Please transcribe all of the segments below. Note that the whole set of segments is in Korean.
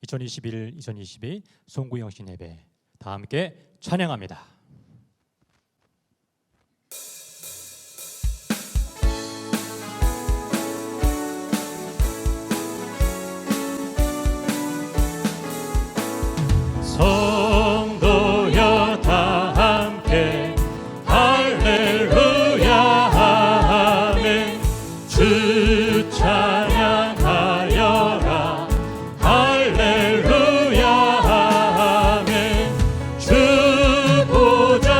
2021-2022 송구영신 예배 다 함께 찬양합니다. 성도여 다 함께 할렐루야 아멘. 주 찬양하여라 할렐루야 아멘. 주 보좌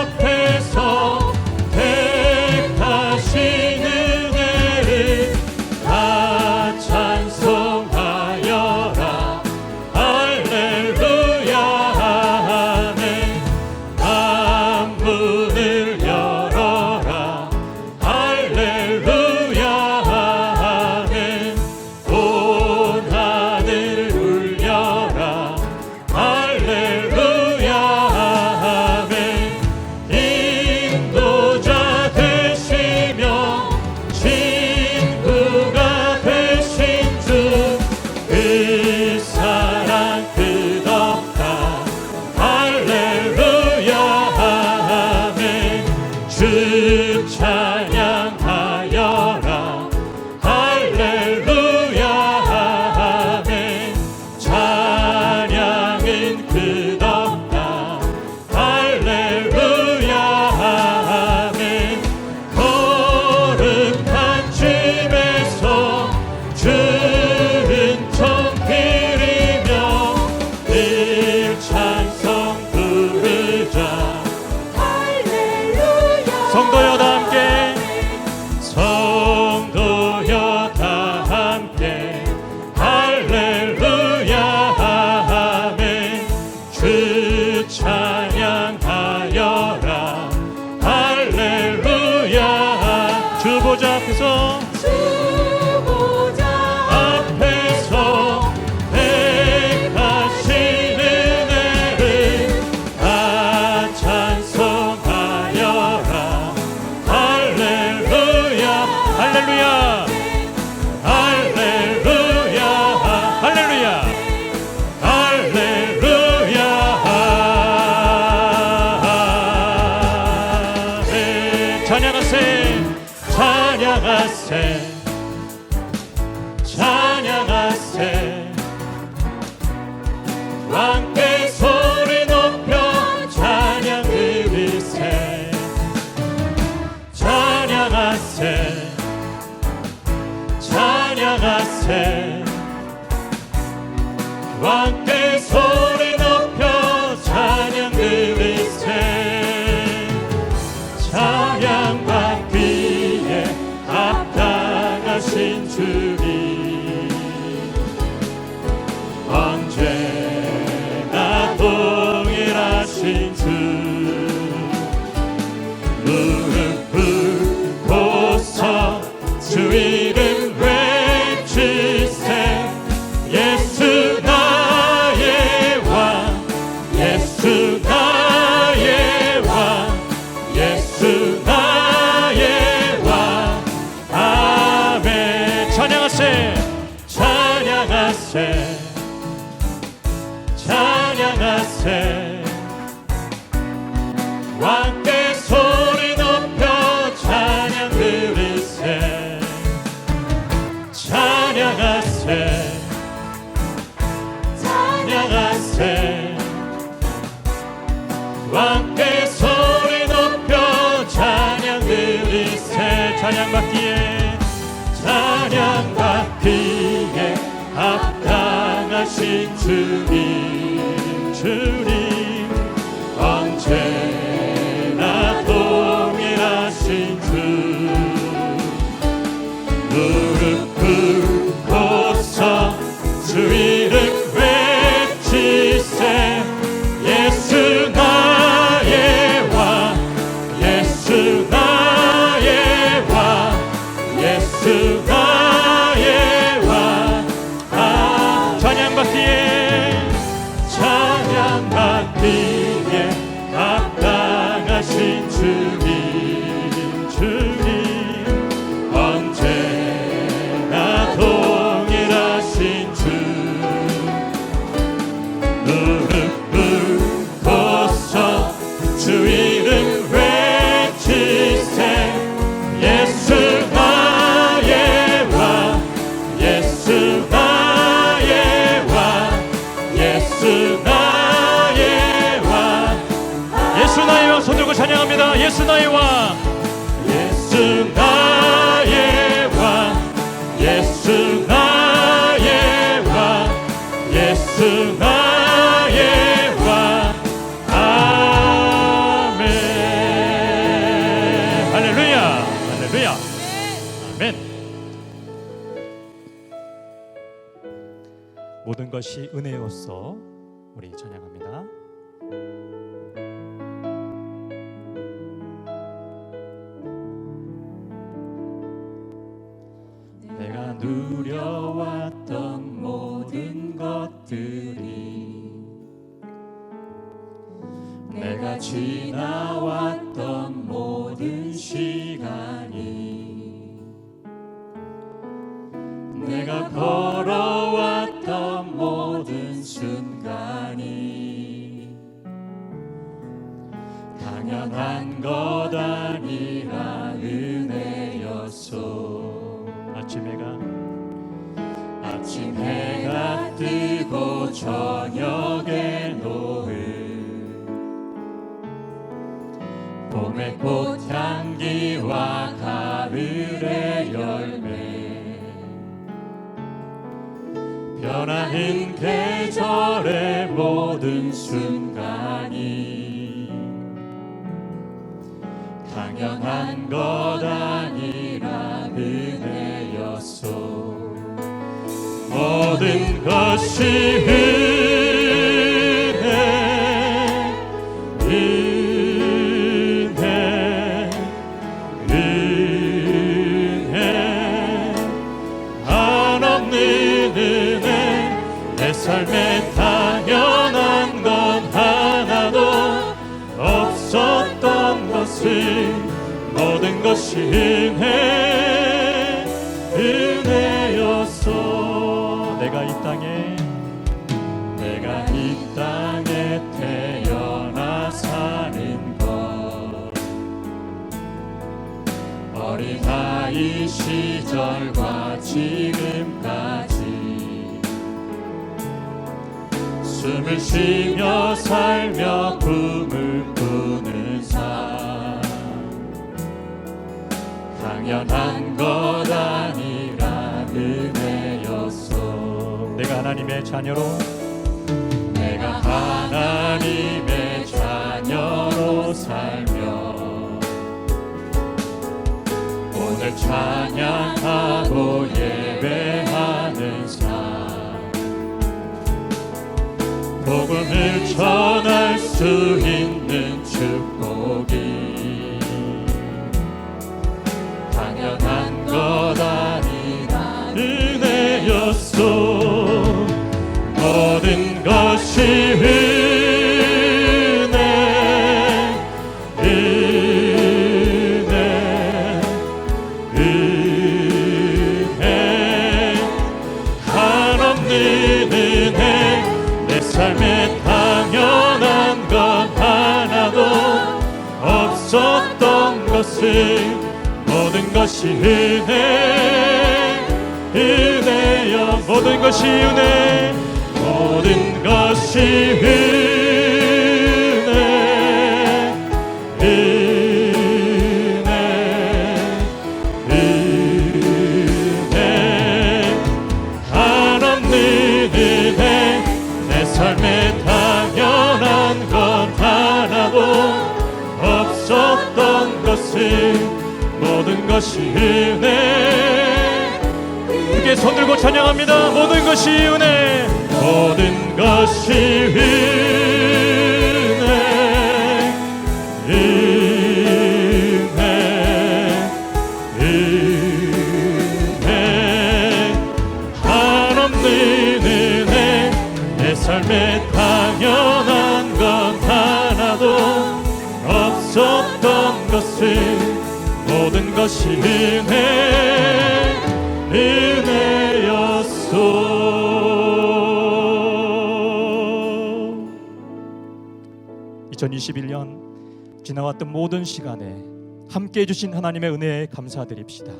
앞에서 택하신 은혜를 다 찬송하여라 할렐루야 아멘. 만문을 열어라 할렐루야 아멘. 온 하늘 울려라 할렐루야 아멘. 인도자 되시며 친구가 되신 주 그 사랑 끝없다 할렐루야 아멘. 주 찬양하여라 할렐루야 아멘. 찬양은 끝없다 할렐루야 아멘. 거룩한 집에서 주은총 드리며 늘 찬송 부르자 할렐루야. 성도여 다 함께 성도여 다 함께 할렐루야 아멘. 주 찬양하여라 할렐루야. 주 보좌 앞에서 주 보좌 앞에서 택하신 은혜를 다 찬송하여라 할렐루야 할렐루야 할렐루야 할렐루야 할렐루야 아멘. 찬양하세 찬양하세 찬양하세 왕께 소리 높여 찬양 드리세. 찬양하세 찬양하세 왕께 소리 높여 찬양 드리세. 찬양 받기에 합당하신 주님 언제나 동일하신 주 무릎 꿇고서 주 이름 외치세. 예수 나의 왕 예수 나의 왕 예수 나의 왕 아멘. 찬양하세 찬양하세 찬양하세 왕께 소리 높여 찬양 드리세. 찬양하세 찬양하세 왕께 소리 높여 찬양 드리세. 찬양받기에 찬양받기에 합당하신 주님 주님 언제나 동일하신 주 무릎 꿇고서 주 이름 외치세. 예수 나의 왕 예수 나의 왕 예수 나의 왕 찬양받기에 찬양받기에 합당하신 주님 주님 언제나 동일하신 주 예수 나의 왕, 예수 나의 왕, 예수 나의 왕, 예수 나의 왕. 아멘. 할렐루야, 할렐루야, 아멘. 모든 것이 은혜였어. 우리 찬양합니다. 내가 누려왔던 모든 것들이, 내가 지나왔던 모든 시간이, 내가 걸어왔던 모든 순간이 당연한 것 아니라 은혜였소. 아침 해가 뜨고 저녁에 노을, 봄의 꽃향기와 가을의 열매, 변하는 계절의 모든 순간이 당연한 것 아니라 은혜였소. 모든 것이 은혜, 은혜, 은혜, 한없는 은혜. 내 삶에 당연한 건 하나도 없었던 것을, 모든 것이 은혜, 은혜였소. 내가 이 땅에 태어나 사는 것, 어린아이 시절과 지금까지 숨을 쉬며 살며 꿈을 꾸는 삶, 당연한 것 아니라 은혜였소. 내가 하나님의 자녀로, 내가 하나님의 자녀로 살며 오늘 찬양하고 예배하는 삶, 복음을 전할 수 있는 축복이 당연한 것 아니라 은혜였소. 모든 것이 은혜, 은혜, 은혜, 한없는 은혜. 내 삶에 당연한 것 하나도 없었던 것을, 모든 것이 은혜, 은혜여. 모든 것이 은혜, 모든 것이 은혜, 은혜, 은혜, 한없는 은혜. 내 삶에 당연한 것 하나도 없었던 것을, 모든 것이 은혜. 크게 손들고 찬양합니다. 모든 것이 은혜, 모든 것이 은혜, 은혜, 은혜, 한없는 은혜. 내 삶에 당연한 것 하나도 없었던 것을, 모든 것이 은혜, 은혜였소. 2021년 지나왔던 모든 시간에 함께해 주신 하나님의 은혜에 감사드립시다.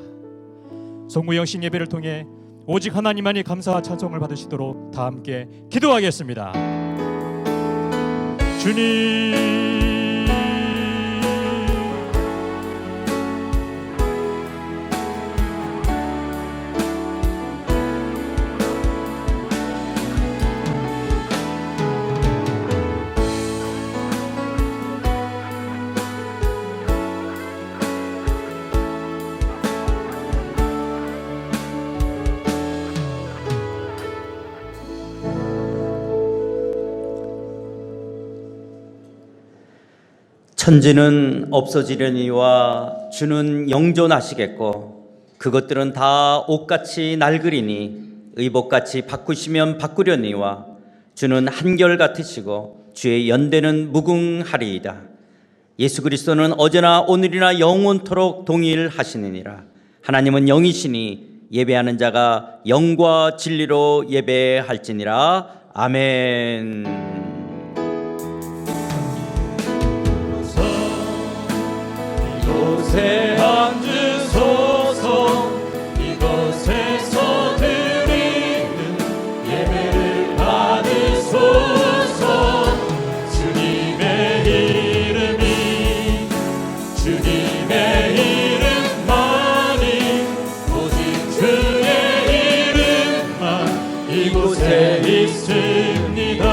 송구영신 예배를 통해 오직 하나님만이 감사와 찬송을 받으시도록 다 함께 기도하겠습니다. 주님, 천지는 없어지려니와 주는 영존하시겠고 그것들은 다 옷같이 낡으리니 의복같이 바꾸시면 바꾸려니와 주는 한결같으시고 주의 연대는 무궁하리이다. 예수 그리스도는 어제나 오늘이나 영원토록 동일하시느니라. 하나님은 영이시니 예배하는 자가 영과 진리로 예배할지니라. 아멘. 이곳에 앉으소서. 이곳에서 드리는 예배를 받으소서. 주님의 이름이 주님의 이름만이 오직 주의 이름만 이곳에 있습니다.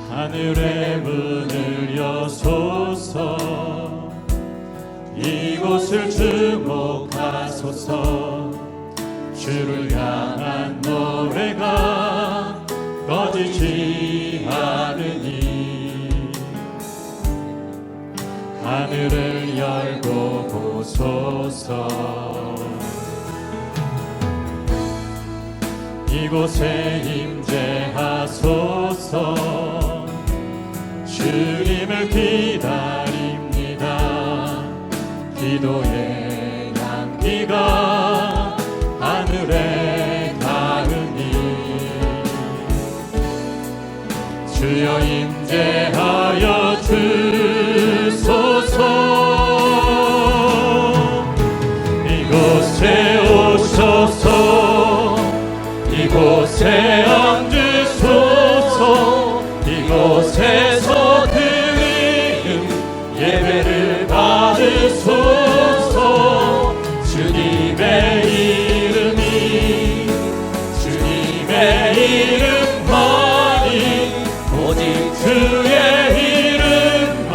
하늘의 문을 여소서. 이곳을 주목하소서. 주를 향한 노래가 꺼지지 않으니 하늘을 열고 보소서. 이곳에 임재하소서. 주님을 기다립니다. 기도의 향기가 하늘에 닿으니 주여 임재하여 주소서. 이곳에 오셔서 이곳에 앉으소서. 이곳에서 드리는 예배를 받으소서. 주님의 이름이 주님의 이름만이 오직 주의 이름만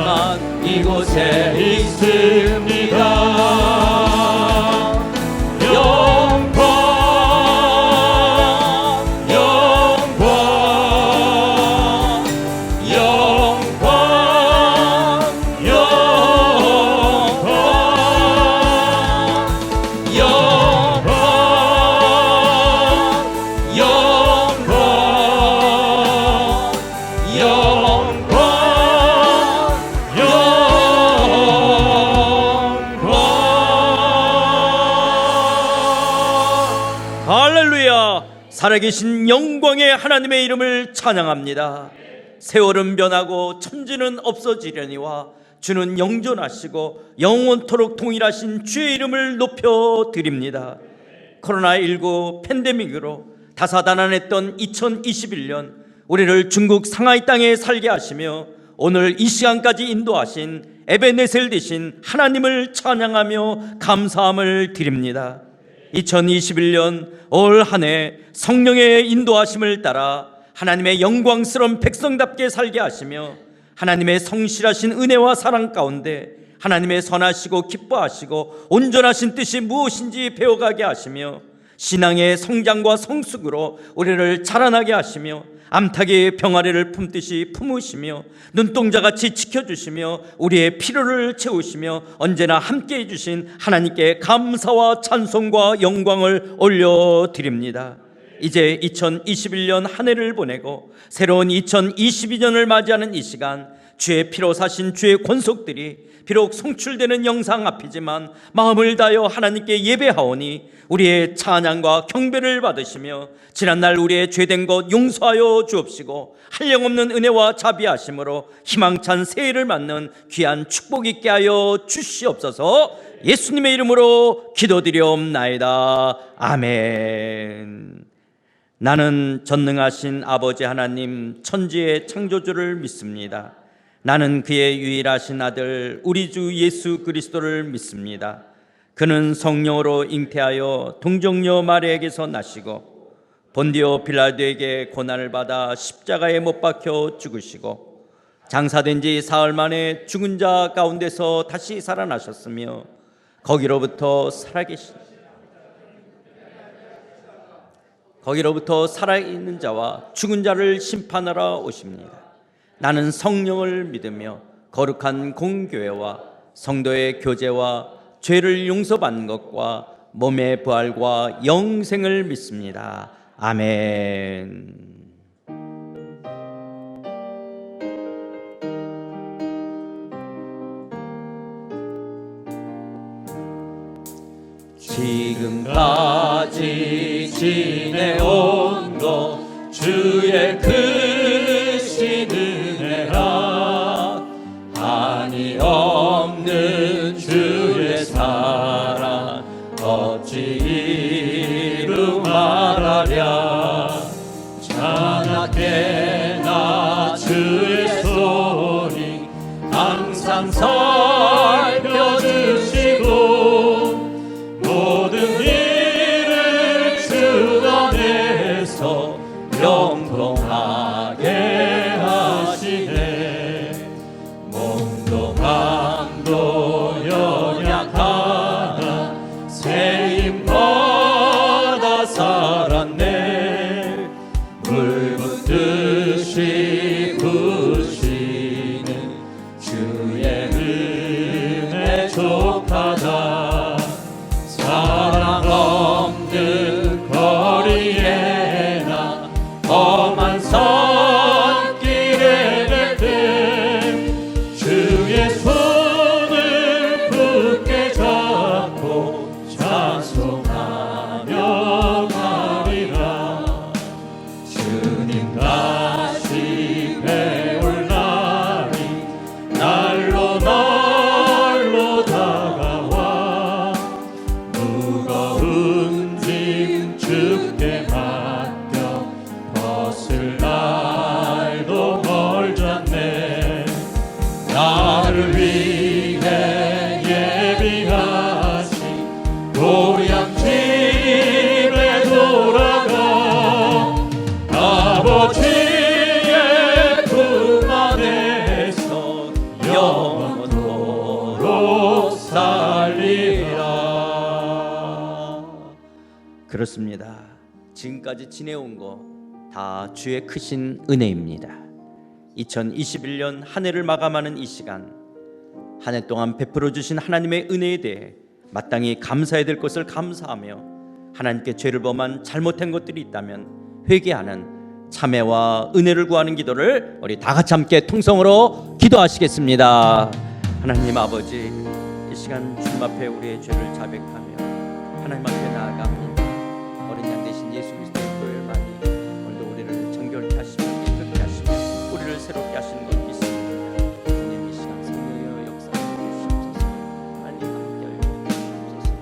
이곳에 있습니다. 할렐루야. 살아계신 영광의 하나님의 이름을 찬양합니다. 세월은 변하고 천지는 없어지려니와 주는 영존하시고 영원토록 동일하신 주의 이름을 높여드립니다. 코로나19 팬데믹으로 다사다난했던 2021년 우리를 중국 상하이 땅에 살게 하시며 오늘 이 시간까지 인도하신 에베네셀 되신 하나님을 찬양하며 감사함을 드립니다. 2021년 올 한 해 성령의 인도하심을 따라 하나님의 영광스러운 백성답게 살게 하시며 하나님의 성실하신 은혜와 사랑 가운데 하나님의 선하시고 기뻐하시고 온전하신 뜻이 무엇인지 배워가게 하시며 신앙의 성장과 성숙으로 우리를 자라나게 하시며 암탉의 병아리를 품듯이 품으시며 눈동자같이 지켜주시며 우리의 필요를 채우시며 언제나 함께해 주신 하나님께 감사와 찬송과 영광을 올려드립니다. 이제 2021년 한 해를 보내고 새로운 2022년을 맞이하는 이 시간, 주의 피로 사신 주의 권속들이 비록 송출되는 영상 앞이지만 마음을 다하여 하나님께 예배하오니 우리의 찬양과 경배를 받으시며 지난날 우리의 죄된 것 용서하여 주옵시고 한량없는 은혜와 자비하심으로 희망찬 새해를 맞는 귀한 축복 있게 하여 주시옵소서. 예수님의 이름으로 기도드리옵나이다. 아멘. 나는 전능하신 아버지 하나님 천지의 창조주를 믿습니다. 나는 그의 유일하신 아들 우리 주 예수 그리스도를 믿습니다. 그는 성령으로 잉태하여 동정녀 마리아에게서 나시고 본디오 빌라도에게 고난을 받아 십자가에 못 박혀 죽으시고 장사된 지 사흘 만에 죽은 자 가운데서 다시 살아나셨으며 거기로부터 살아계신 거기로부터 살아있는 자와 죽은 자를 심판하러 오십니다. 나는 성령을 믿으며 거룩한 공교회와 성도의 교제와 죄를 용서받는 것과 몸의 부활과 영생을 믿습니다. 아멘. 지금까지 지내온 것 주의 크신 은혜라. 한이 없는 주의 사랑 어찌 이루 말하랴. 자나깨나 주의 소리 항상 살펴주시고 모든 일을 주 안에서 영통하게 하시네. 몸도 마음도 연약하나 세임 받아 살았네. 물 붓듯이 부시는 주의 은혜 족하다. 사랑 없는 거리에나 험한 선길에 뱉은 주의 손을 굳게 잡고 찬송하며 가리라. 주님 다시 배울 날이 날로 날로 다가와. 무거운 짐 주께 맡겨 벗을 날도 멀잖네. 나를 위해 예비하신 고향 집에 돌아가 아버지의 품 안에서 영원토록 살리라. 그렇습니다. 지금까지 지내온 거 다 주의 크신 은혜입니다. 2021년 한 해를 마감하는 이 시간, 한 해 동안 베풀어 주신 하나님의 은혜에 대해 마땅히 감사해야 될 것을 감사하며 하나님께 죄를 범한 잘못한 것들이 있다면 회개하는 참회와 은혜를 구하는 기도를 우리 다 같이 함께 통성으로 기도하시겠습니다. 하나님 아버지, 이 시간 주님 앞에 우리의 죄를 자백하며 하나님 앞에 나아갑니다. 어린 양 되신 예수 그리스도의 보혈 많이 오늘도 우리를 정결케 하시며 깨끗게 하시며 우리를 새롭게 하시는 것 믿습니다. 주님 이 시간 성령의 역사를 주시옵소서. 빨리 함께하여 주옵소서.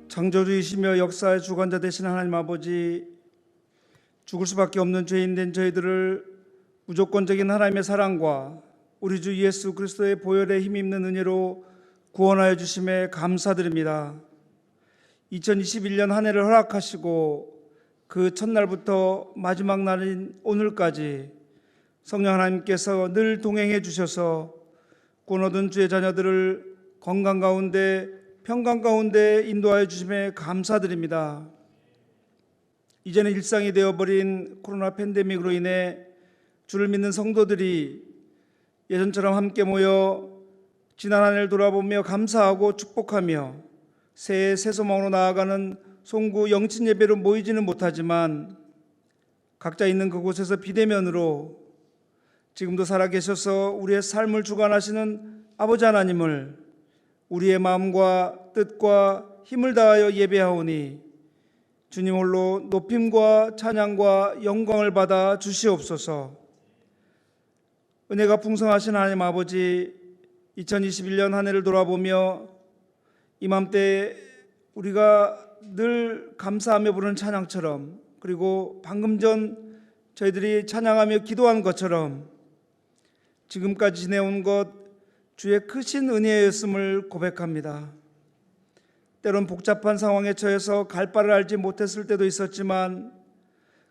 창조주이시며 역사의 주관자 되신 하나님 아버지, 죽을 수밖에 없는 죄인 된 저희들을 무조건적인 하나님의 사랑과 우리 주 예수 그리스도의 보혈에 힘입는 은혜로 구원하여 주심에 감사드립니다. 2021년 한 해를 허락하시고 그 첫날부터 마지막 날인 오늘까지 성령 하나님께서 늘 동행해 주셔서 구원 얻은 주의 자녀들을 건강 가운데 평강 가운데 인도하여 주심에 감사드립니다. 이제는 일상이 되어버린 코로나 팬데믹으로 인해 주를 믿는 성도들이 예전처럼 함께 모여 지난 한 해를 돌아보며 감사하고 축복하며 새해 새소망으로 나아가는 송구 영친 예배로 모이지는 못하지만 각자 있는 그곳에서 비대면으로 지금도 살아계셔서 우리의 삶을 주관하시는 아버지 하나님을 우리의 마음과 뜻과 힘을 다하여 예배하오니 주님 홀로 높임과 찬양과 영광을 받아 주시옵소서. 은혜가 풍성하신 하나님 아버지, 2021년 한 해를 돌아보며 이맘때 우리가 늘 감사하며 부르는 찬양처럼, 그리고 방금 전 저희들이 찬양하며 기도한 것처럼 지금까지 지내온 것 주의 크신 은혜였음을 고백합니다. 때론 복잡한 상황에 처해서 갈 바를 알지 못했을 때도 있었지만,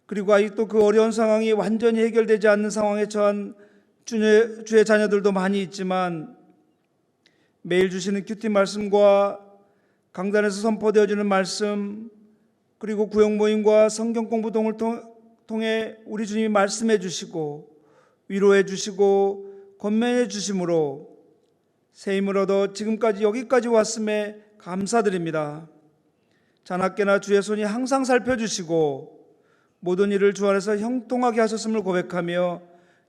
그리고 아직도 그 어려운 상황이 완전히 해결되지 않는 상황에 처한 주의 자녀들도 많이 있지만, 매일 주시는 큐티 말씀과 강단에서 선포되어지는 말씀, 그리고 구역 모임과 성경 공부 등을 통해 우리 주님이 말씀해 주시고 위로해 주시고 권면해 주심으로 새 힘을 얻어 지금까지 여기까지 왔음에 감사드립니다. 자나깨나 주의 손이 항상 살펴주시고 모든 일을 주 안에서 형통하게 하셨음을 고백하며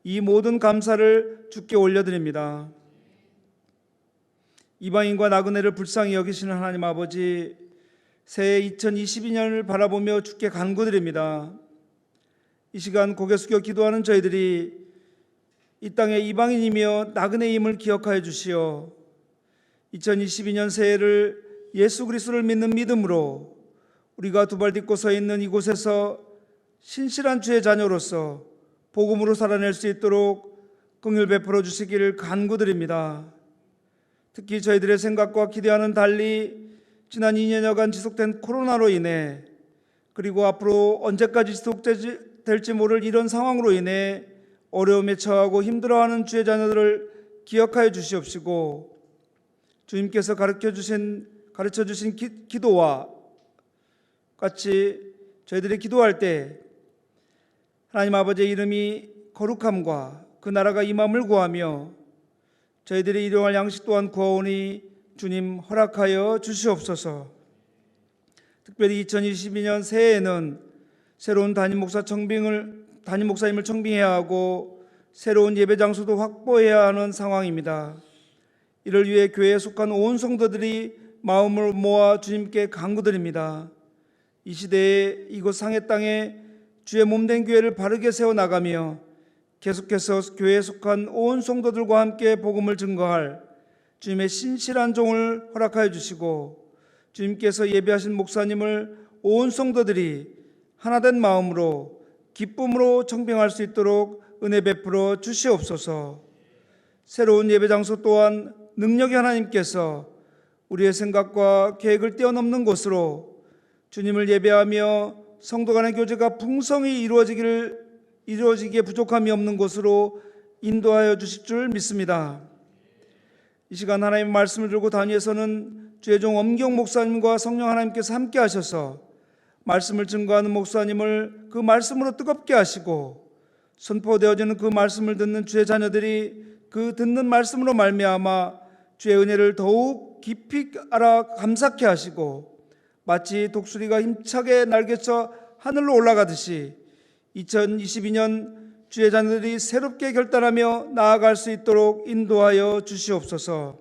이 모든 감사를 주께 올려드립니다. 이방인과 나그네를 불쌍히 여기시는 하나님 아버지, 새해 2022년을 바라보며 주께 간구드립니다. 이 시간 고개 숙여 기도하는 저희들이 이 땅의 이방인이며 나그네임을 기억하여 주시어 2022년 새해를 예수 그리스도를 믿는 믿음으로 우리가 두 발 딛고 서 있는 이곳에서 신실한 주의 자녀로서 복음으로 살아낼 수 있도록 긍휼 베풀어 주시기를 간구드립니다. 특히 저희들의 생각과 기대와는 달리 지난 2년여간 지속된 코로나로 인해, 그리고 앞으로 언제까지 지속될지 모를 이런 상황으로 인해 어려움에 처하고 힘들어하는 주의 자녀들을 기억하여 주시옵시고, 주님께서 가르쳐 주신 기도와 같이 저희들이 기도할 때 하나님 아버지의 이름이 거룩함과 그 나라가 임함을 구하며 저희들이 일용할 양식 또한 구하오니 주님 허락하여 주시옵소서. 특별히 2022년 새해에는 새로운 담임 목사님을 청빙해야 하고 새로운 예배 장소도 확보해야 하는 상황입니다. 이를 위해 교회에 속한 온 성도들이 마음을 모아 주님께 간구드립니다. 이 시대에 이곳 상해 땅에 주의 몸된 교회를 바르게 세워나가며 계속해서 교회에 속한 온 성도들과 함께 복음을 증거할 주님의 신실한 종을 허락하여 주시고, 주님께서 예배하신 목사님을 온 성도들이 하나된 마음으로 기쁨으로 청빙할 수 있도록 은혜 베풀어 주시옵소서. 새로운 예배 장소 또한 능력의 하나님께서 우리의 생각과 계획을 뛰어넘는 곳으로 주님을 예배하며 성도 간의 교제가 풍성히 이루어지기에 부족함이 없는 곳으로 인도하여 주실 줄 믿습니다. 이 시간 하나님의 말씀을 들고 단위에서는 주의 종 엄경 목사님과 성령 하나님께서 함께 하셔서 말씀을 증거하는 목사님을 그 말씀으로 뜨겁게 하시고, 선포되어지는 그 말씀을 듣는 주의 자녀들이 그 듣는 말씀으로 말미암아 주의 은혜를 더욱 깊이 알아 감사케 하시고, 마치 독수리가 힘차게 날개쳐 하늘로 올라가듯이 2022년 주의 자녀들이 새롭게 결단하며 나아갈 수 있도록 인도하여 주시옵소서.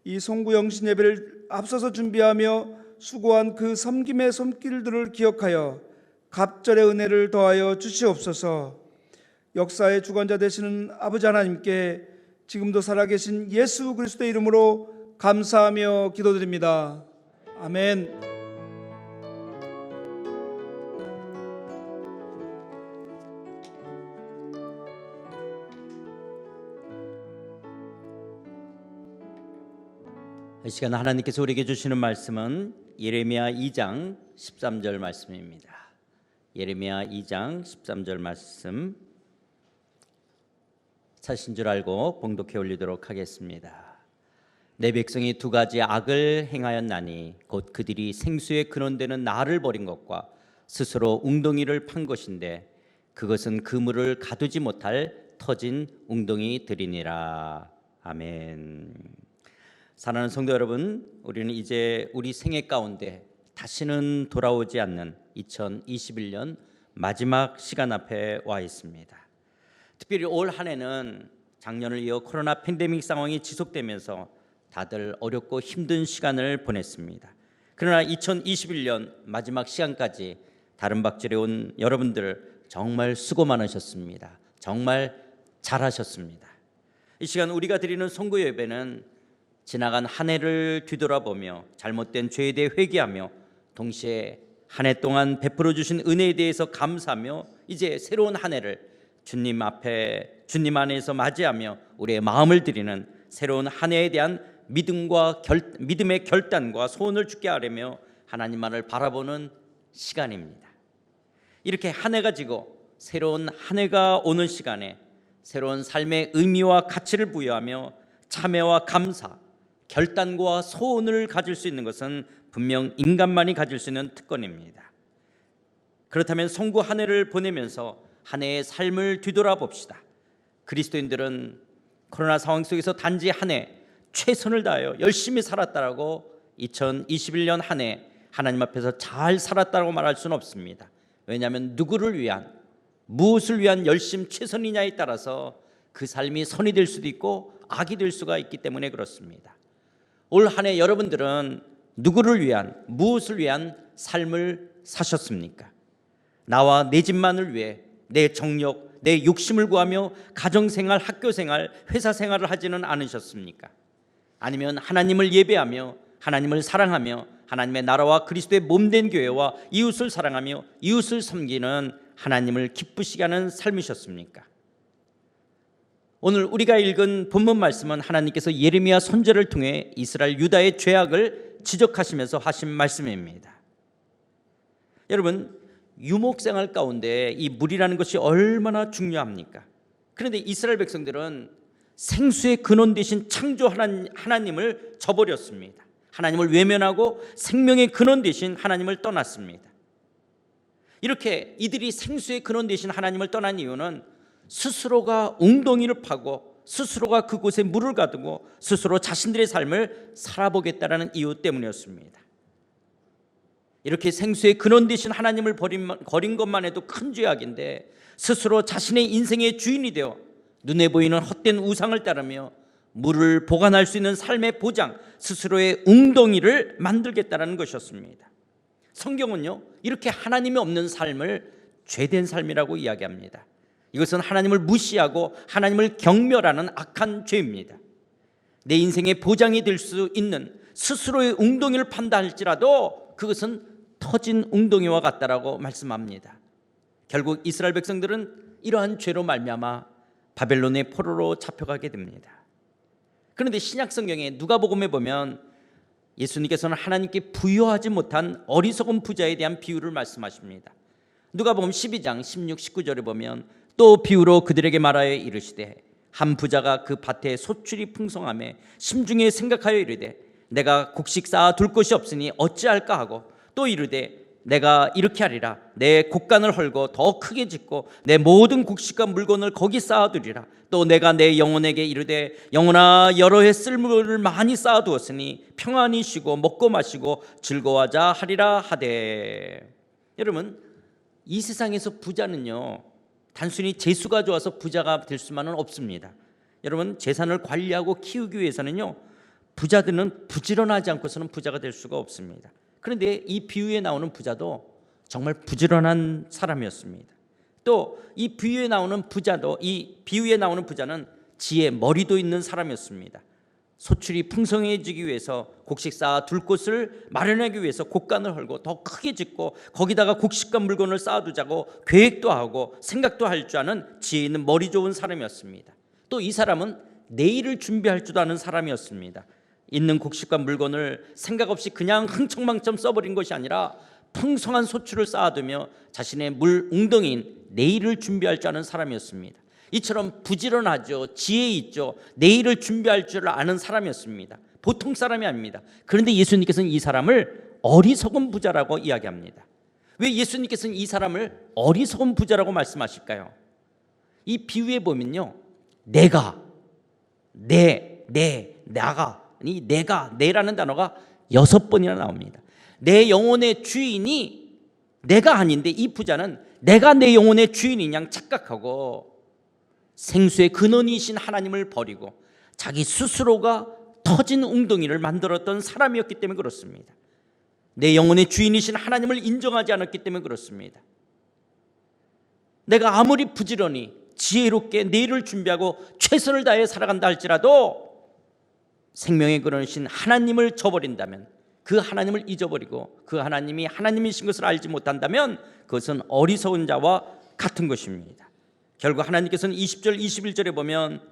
이 송구영신 예배를 앞서서 준비하며 수고한 그 섬김의 손길들을 기억하여 갑절의 은혜를 더하여 주시옵소서. 역사의 주관자 되시는 아버지 하나님께 지금도 살아계신 예수 그리스도의 이름으로 감사하며 기도드립니다. 아멘. 이 시간 하나님께서 우리에게 주시는 말씀은 예레미야 2장 13절 말씀입니다. 예레미야 2장 13절 말씀 찾으신 줄 알고 봉독해 올리도록 하겠습니다. 내 백성이 두 가지 악을 행하였나니 곧 그들이 생수의 근원되는 나를 버린 것과 스스로 웅덩이를 판 것인데 그것은 그물을 가두지 못할 터진 웅덩이들이니라. 아멘. 사랑하는 성도 여러분, 우리는 이제 우리 생애 가운데 다시는 돌아오지 않는 2021년 마지막 시간 앞에 와 있습니다. 특별히 올 한 해는 작년을 이어 코로나 팬데믹 상황이 지속되면서 다들 어렵고 힘든 시간을 보냈습니다. 그러나 2021년 마지막 시간까지 다른 박절에 온 여러분들 정말 수고 많으셨습니다. 정말 잘하셨습니다. 이 시간 우리가 드리는 선고 예배는 지나간 한 해를 뒤돌아보며 잘못된 죄에 대해 회개하며 동시에 한 해 동안 베풀어 주신 은혜에 대해서 감사하며 이제 새로운 한 해를 주님 앞에 주님 안에서 맞이하며 우리의 마음을 드리는 새로운 한 해에 대한 믿음의 결단과 소원을 주께 아뢰며 하나님만을 바라보는 시간입니다. 이렇게 한 해가 지고 새로운 한 해가 오는 시간에 새로운 삶의 의미와 가치를 부여하며 참회와 감사, 결단과 소원을 가질 수 있는 것은 분명 인간만이 가질 수 있는 특권입니다. 그렇다면 선고 한 해를 보내면서 한 해의 삶을 뒤돌아봅시다. 그리스도인들은 코로나 상황 속에서 단지 한 해 최선을 다하여 열심히 살았다라고 2021년 한 해 하나님 앞에서 잘 살았다고 말할 수는 없습니다. 왜냐하면 누구를 위한, 무엇을 위한 열심 최선이냐에 따라서 그 삶이 선이 될 수도 있고 악이 될 수가 있기 때문에 그렇습니다. 올 한 해 여러분들은 누구를 위한, 무엇을 위한 삶을 사셨습니까? 나와 내 집만을 위해 내 정력, 내 욕심을 구하며 가정생활, 학교생활, 회사생활을 하지는 않으셨습니까? 아니면 하나님을 예배하며 하나님을 사랑하며 하나님의 나라와 그리스도의 몸된 교회와 이웃을 사랑하며 이웃을 섬기는 하나님을 기쁘시게 하는 삶이셨습니까? 오늘 우리가 읽은 본문 말씀은 하나님께서 예레미야 선지자를 통해 이스라엘 유다의 죄악을 지적하시면서 하신 말씀입니다. 여러분, 유목생활 가운데 이 물이라는 것이 얼마나 중요합니까? 그런데 이스라엘 백성들은 생수의 근원 되신 창조 하나님을 저버렸습니다. 하나님을 외면하고 생명의 근원 되신 하나님을 떠났습니다. 이렇게 이들이 생수의 근원 되신 하나님을 떠난 이유는 스스로가 웅덩이를 파고 스스로가 그곳에 물을 가두고 스스로 자신들의 삶을 살아보겠다라는 이유 때문이었습니다. 이렇게 생수의 근원 되신 하나님을 버린 것만 해도 큰 죄악인데 스스로 자신의 인생의 주인이 되어 눈에 보이는 헛된 우상을 따르며 물을 보관할 수 있는 삶의 보장, 스스로의 웅덩이를 만들겠다는 것이었습니다. 성경은요, 이렇게 하나님이 없는 삶을 죄된 삶이라고 이야기합니다. 이것은 하나님을 무시하고 하나님을 경멸하는 악한 죄입니다. 내 인생의 보장이 될 수 있는 스스로의 웅덩이를 판다 할지라도 그것은 터진 웅덩이와 같다라고 말씀합니다. 결국 이스라엘 백성들은 이러한 죄로 말미암아 바벨론의 포로로 잡혀가게 됩니다. 그런데 신약 성경에 누가복음에 보면 예수님께서는 하나님께 부여하지 못한 어리석은 부자에 대한 비유를 말씀하십니다. 누가복음 12장 16, 19절에 보면 또 비유로 그들에게 말하여 이르시되 한 부자가 그 밭에 소출이 풍성하매 심중에 생각하여 이르되 내가 곡식 쌓아 둘 곳이 없으니 어찌할까 하고 또 이르되 내가 이렇게 하리라 내 곡간을 헐고 더 크게 짓고 내 모든 곡식과 물건을 거기 쌓아두리라. 또 내가 내 영혼에게 이르되 영혼아 여러 해 쓸 물을 많이 쌓아두었으니 평안히 쉬고 먹고 마시고 즐거워하자 하리라 하되. 여러분, 이 세상에서 부자는요 단순히 재수가 좋아서 부자가 될 수만은 없습니다. 여러분, 재산을 관리하고 키우기 위해서는요 부자들은 부지런하지 않고서는 부자가 될 수가 없습니다. 그런데 이 비유에 나오는 부자도 정말 부지런한 사람이었습니다. 또 이 비유에 나오는 부자는 지혜, 머리도 있는 사람이었습니다. 소출이 풍성해지기 위해서 곡식 쌓아 둘 곳을 마련하기 위해서 곡간을 헐고 더 크게 짓고 거기다가 곡식과 물건을 쌓아두자고 계획도 하고 생각도 할 줄 아는 지혜 있는 머리 좋은 사람이었습니다. 또 이 사람은 내일을 준비할 줄 아는 사람이었습니다. 있는 곡식과 물건을 생각 없이 그냥 흥청망청 써버린 것이 아니라 풍성한 소출을 쌓아두며 자신의 물 웅덩이인 내일을 준비할 줄 아는 사람이었습니다. 이처럼 부지런하죠, 지혜 있죠, 내일을 준비할 줄 아는 사람이었습니다. 보통 사람이 아닙니다. 그런데 예수님께서는 이 사람을 어리석은 부자라고 이야기합니다. 왜 예수님께서는 이 사람을 어리석은 부자라고 말씀하실까요? 이 비유에 보면요, 내가, 나가, 이 내가, 내라는 단어가 6번이나 나옵니다. 내 영혼의 주인이 내가 아닌데 이 부자는 내가 내 영혼의 주인인 양 착각하고 생수의 근원이신 하나님을 버리고 자기 스스로가 터진 웅덩이를 만들었던 사람이었기 때문에 그렇습니다. 내 영혼의 주인이신 하나님을 인정하지 않았기 때문에 그렇습니다. 내가 아무리 부지런히 지혜롭게 내일을 준비하고 최선을 다해 살아간다 할지라도 생명의 근원이신 하나님을 저버린다면, 그 하나님을 잊어버리고 그 하나님이 하나님이신 것을 알지 못한다면 그것은 어리석은 자와 같은 것입니다. 결국 하나님께서는 20절 21절에 보면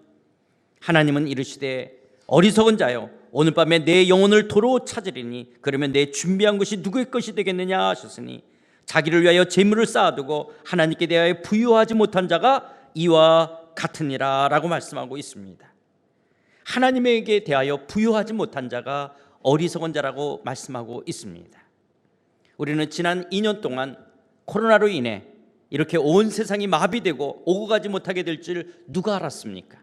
하나님은 이르시되 어리석은 자여 오늘 밤에 내 영혼을 도로 찾으리니 그러면 내 준비한 것이 누구의 것이 되겠느냐 하셨으니 자기를 위하여 재물을 쌓아두고 하나님께 대하여 부유하지 못한 자가 이와 같으니라 라고 말씀하고 있습니다. 하나님에게 대하여 부유하지 못한 자가 어리석은 자라고 말씀하고 있습니다. 우리는 지난 2년 동안 코로나로 인해 이렇게 온 세상이 마비되고 오고 가지 못하게 될 줄 누가 알았습니까?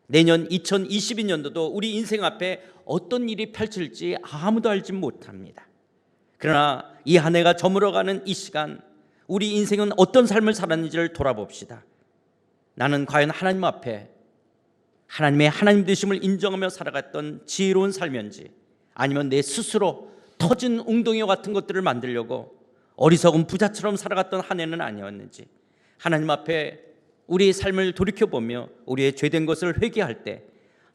내년 2022년도도 우리 인생 앞에 어떤 일이 펼칠지 아무도 알지 못합니다. 그러나 이 한 해가 저물어가는 이 시간, 우리 인생은 어떤 삶을 살았는지를 돌아봅시다. 나는 과연 하나님 앞에 하나님의 하나님 되심을 인정하며 살아갔던 지혜로운 삶이었는지, 아니면 내 스스로 터진 웅덩이와 같은 것들을 만들려고 어리석은 부자처럼 살아갔던 한 해는 아니었는지, 하나님 앞에 우리의 삶을 돌이켜보며 우리의 죄된 것을 회개할 때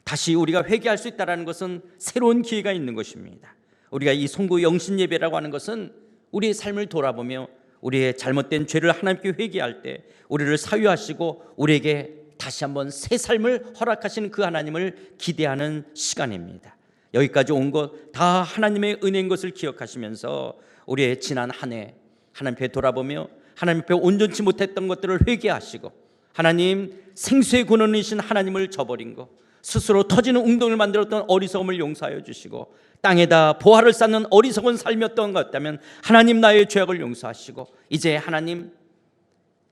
다시 우리가 회개할 수 있다는 것은 새로운 기회가 있는 것입니다. 우리가 이 송구 영신 예배라고 하는 것은 우리의 삶을 돌아보며 우리의 잘못된 죄를 하나님께 회개할 때 우리를 사유하시고 우리에게 다시 한번 새 삶을 허락하시는 그 하나님을 기대하는 시간입니다. 여기까지 온 것 다 하나님의 은혜인 것을 기억하시면서 우리의 지난 한 해 하나님 앞에 돌아보며 하나님 앞에 온전치 못했던 것들을 회개하시고, 하나님 생수의 근원이신 하나님을 저버린 것, 스스로 터지는 웅덩이를 만들었던 어리석음을 용서하여 주시고, 땅에다 보화를 쌓는 어리석은 삶이었던 것 같다면 하나님 나의 죄악을 용서하시고, 이제 하나님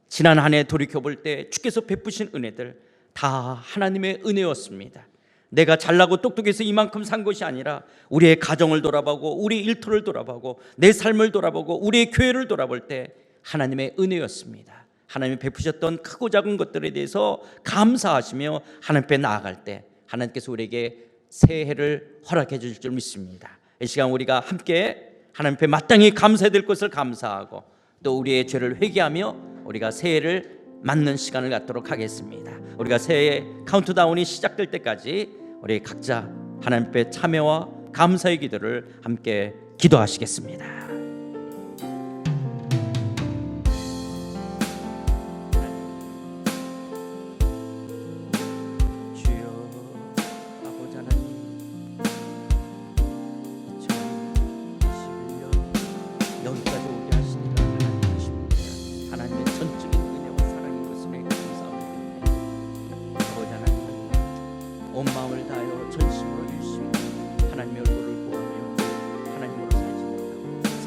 지난 한 해 돌이켜볼 때 주께서 베푸신 은혜들 다 하나님의 은혜였습니다. 내가 잘나고 똑똑해서 이만큼 산 것이 아니라 우리의 가정을 돌아보고 우리의 일터를 돌아보고 내 삶을 돌아보고 우리의 교회를 돌아볼 때 하나님의 은혜였습니다. 하나님이 베푸셨던 크고 작은 것들에 대해서 감사하시며 하나님 앞에 나아갈 때 하나님께서 우리에게 새해를 허락해 주실 줄 믿습니다. 이 시간 우리가 함께 하나님 앞에 마땅히 감사해야 될 것을 감사하고 또 우리의 죄를 회개하며 우리가 새해를 맞는 시간을 갖도록 하겠습니다. 우리가 새해 카운트다운이 시작될 때까지 우리 각자 하나님 앞에 참여와 감사의 기도를 함께 기도하시겠습니다. 주여 아버지 하나님, 2021년 여기까지 오게 하시니까 하나님이십니다. 하나님의 전적인 은혜와 사랑인 것을 감사합니다. 아버지 하나님, 온 마음을 다하여 전심으로 일심으로 하나님의 얼굴을 보며 하나님으로 살지 못하고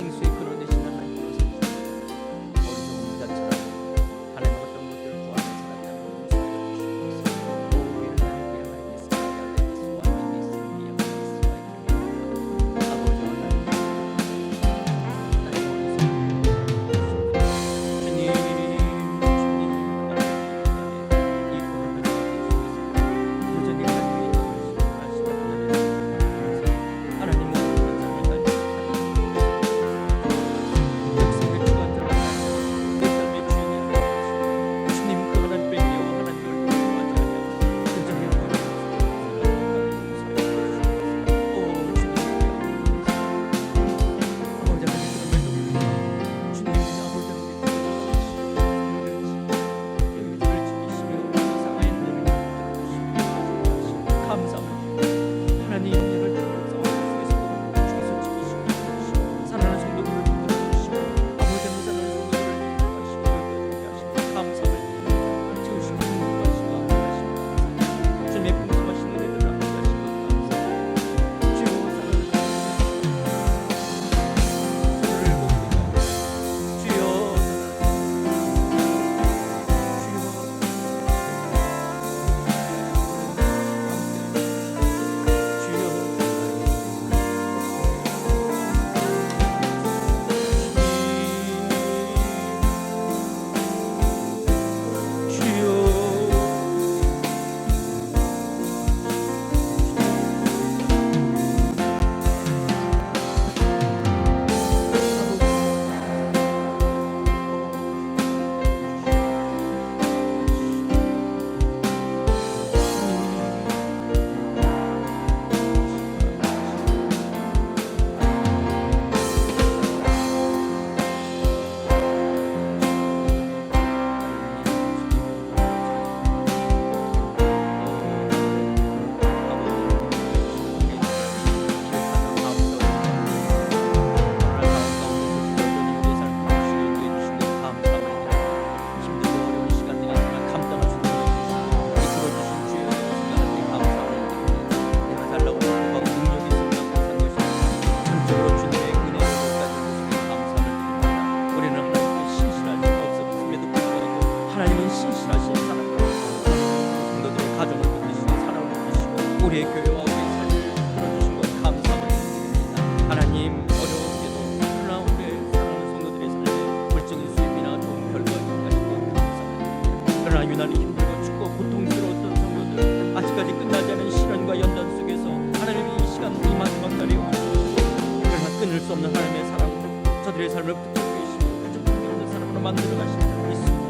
너무나도 힘들고 춥고 고통스러웠던 성도들, 아직까지 끝나지 않은 시련과 연단 속에서 하나님이 이 시간 이 마지막 날에 그러나 끊을 수 없는 하나님의 사랑으로 저들의 삶을 붙들고 계시고 아주 풍요없는 사람으로 만들어 가신 줄 믿습니다.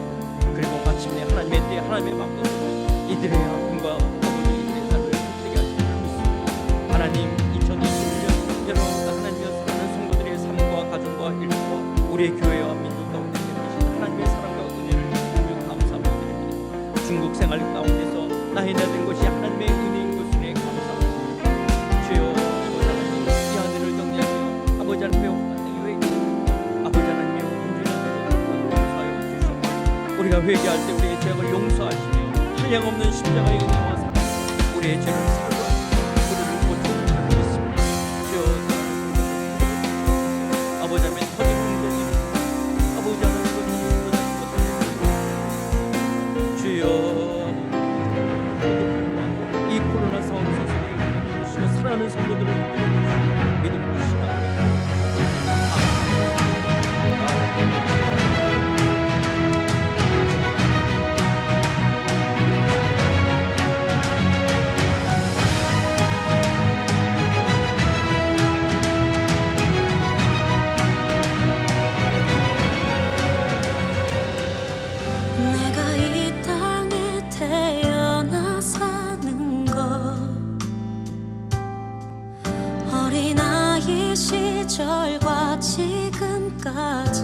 그리고 마침내 하나님의 때에 하나님의 마음대로 이들의 아픔과 이들의 삶을 붙들게 하신 줄 믿습니다. 하나님, 2021년 여러분과 하나님의 사랑하는 성도들의 삶과 가정과 일터와 우리의 교회와 민족 가운데 계신 하나님의 사랑과 은혜를 주시며 감사함을 드립니다. 중국 생활 가운데서 나의 된 것이 하나님의 은혜인 것을 감사합니다. 주여, 아버지 하나님, 이 하늘을 정리하며 아버지 하나님의 온갖 외에 아버지 하나님의 온전한 감사하여 주시옵소서. 우리가 회개할 때 우리의 죄악을 용서하시며 한량없는 십자가의 은혜와 사랑, 우리의 죄를 사하시고 우리를 고쳐주실 줄 믿습니다. 주여, 아버지 하나님의 터진 공동이 아버지 하나님의 주여, 이 코로나 상황 속에서 사랑하는 성도들을 믿음으로 시간합니다. 내가 이 땅에 태어나 사는 것, 어린아이 시절과 지금까지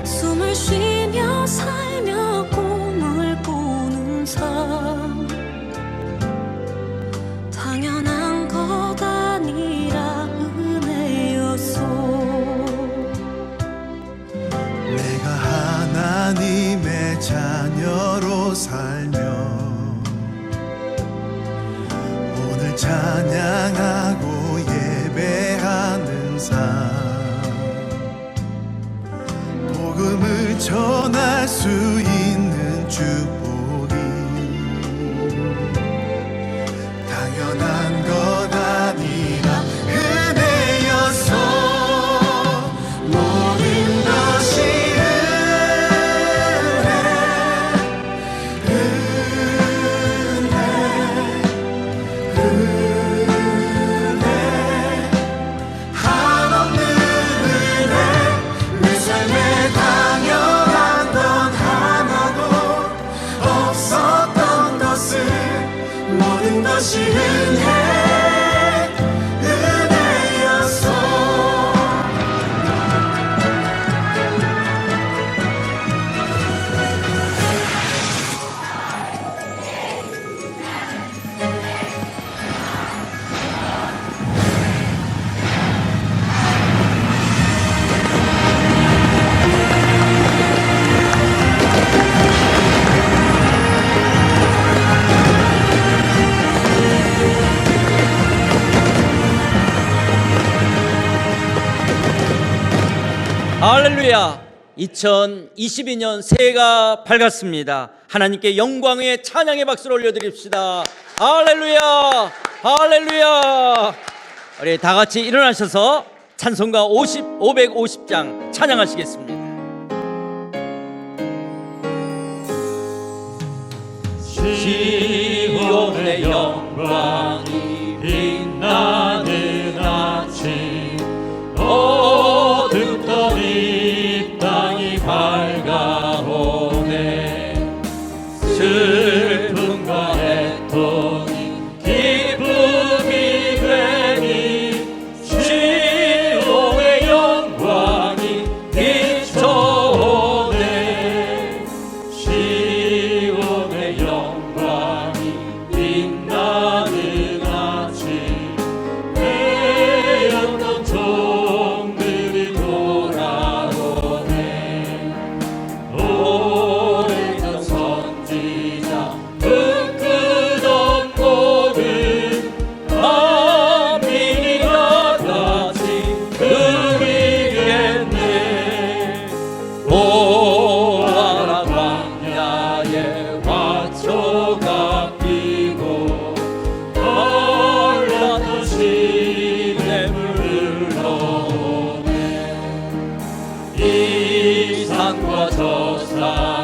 숨을 쉬며 살며 꿈을 꾸는 삶, 당연한 것 아니라 은혜였소. 내가 하나님의 자녀로 살며 오늘 찬양하고 예배하는 삶, 복음을 전할 수 있는 축복이 당연한 것 아니라 은혜였소. 모든 것이 한없는 은혜, 내 삶에 당연한 건 하나도 없었던 것을, 모든 것이 은혜였소. 할렐루야! 2022년 새해가 밝았습니다. 하나님께 영광의 찬양의 박수를 올려드립시다. 할렐루야! 할렐루야! 우리 다 같이 일어나셔서 찬송가 550장 찬양하시겠습니다. 시온의 영광이 빛나는 아침, 어둡던 이 땅이 밝아오네. 슬픔과 애통이 기쁨이 되니 시온의 영광이 비춰오네. 시온의 영광이 빛나는 아침, 배였던 종들이 돌아오네. 오래전 선지자 끝없는 모든 만민이 다같이 드리겠네. 보아라, 광야에 화초가 피고 얼라던 시냇물 흘러오네. 이 산과 저 산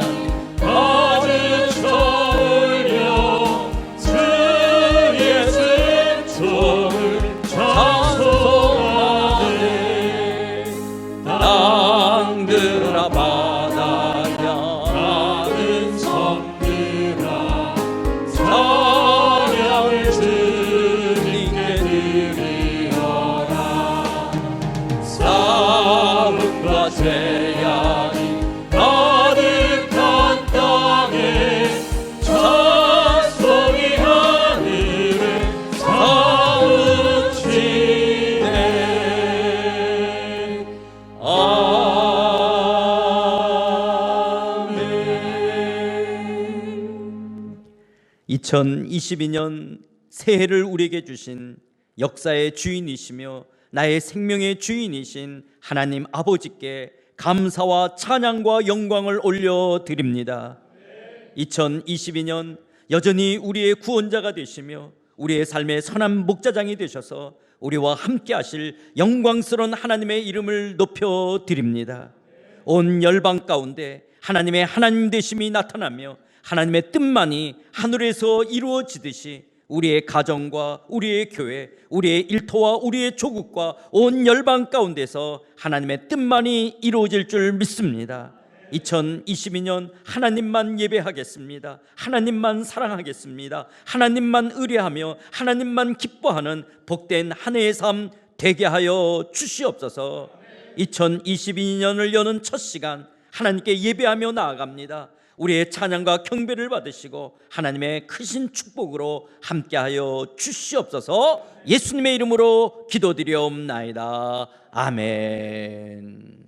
섬들아 바다야 나는 섬들아 찬양을 주님께 드리어라. 싸움과 죄악이 가득한 땅에 찬송이 하늘을 사무치네. 아멘. 2022년 새해를 우리에게 주신 역사의 주인이시며 나의 생명의 주인이신 하나님 아버지께 감사와 찬양과 영광을 올려드립니다. 2022년 여전히 우리의 구원자가 되시며 우리의 삶의 선한 목자장이 되셔서 우리와 함께 하실 영광스러운 하나님의 이름을 높여드립니다. 온 열방 가운데 하나님의 하나님 되심이 나타나며 하나님의 뜻만이 하늘에서 이루어지듯이 우리의 가정과 우리의 교회, 우리의 일터와 우리의 조국과 온 열방 가운데서 하나님의 뜻만이 이루어질 줄 믿습니다. 2022년 하나님만 예배하겠습니다. 하나님만 사랑하겠습니다. 하나님만 의뢰하며 하나님만 기뻐하는 복된 한 해의 삶 되게 하여 주시옵소서. 2022년을 여는 첫 시간 하나님께 예배하며 나아갑니다. 우리의 찬양과 경배를 받으시고 하나님의 크신 축복으로 함께하여 주시옵소서. 예수님의 이름으로 기도드리옵나이다. 아멘.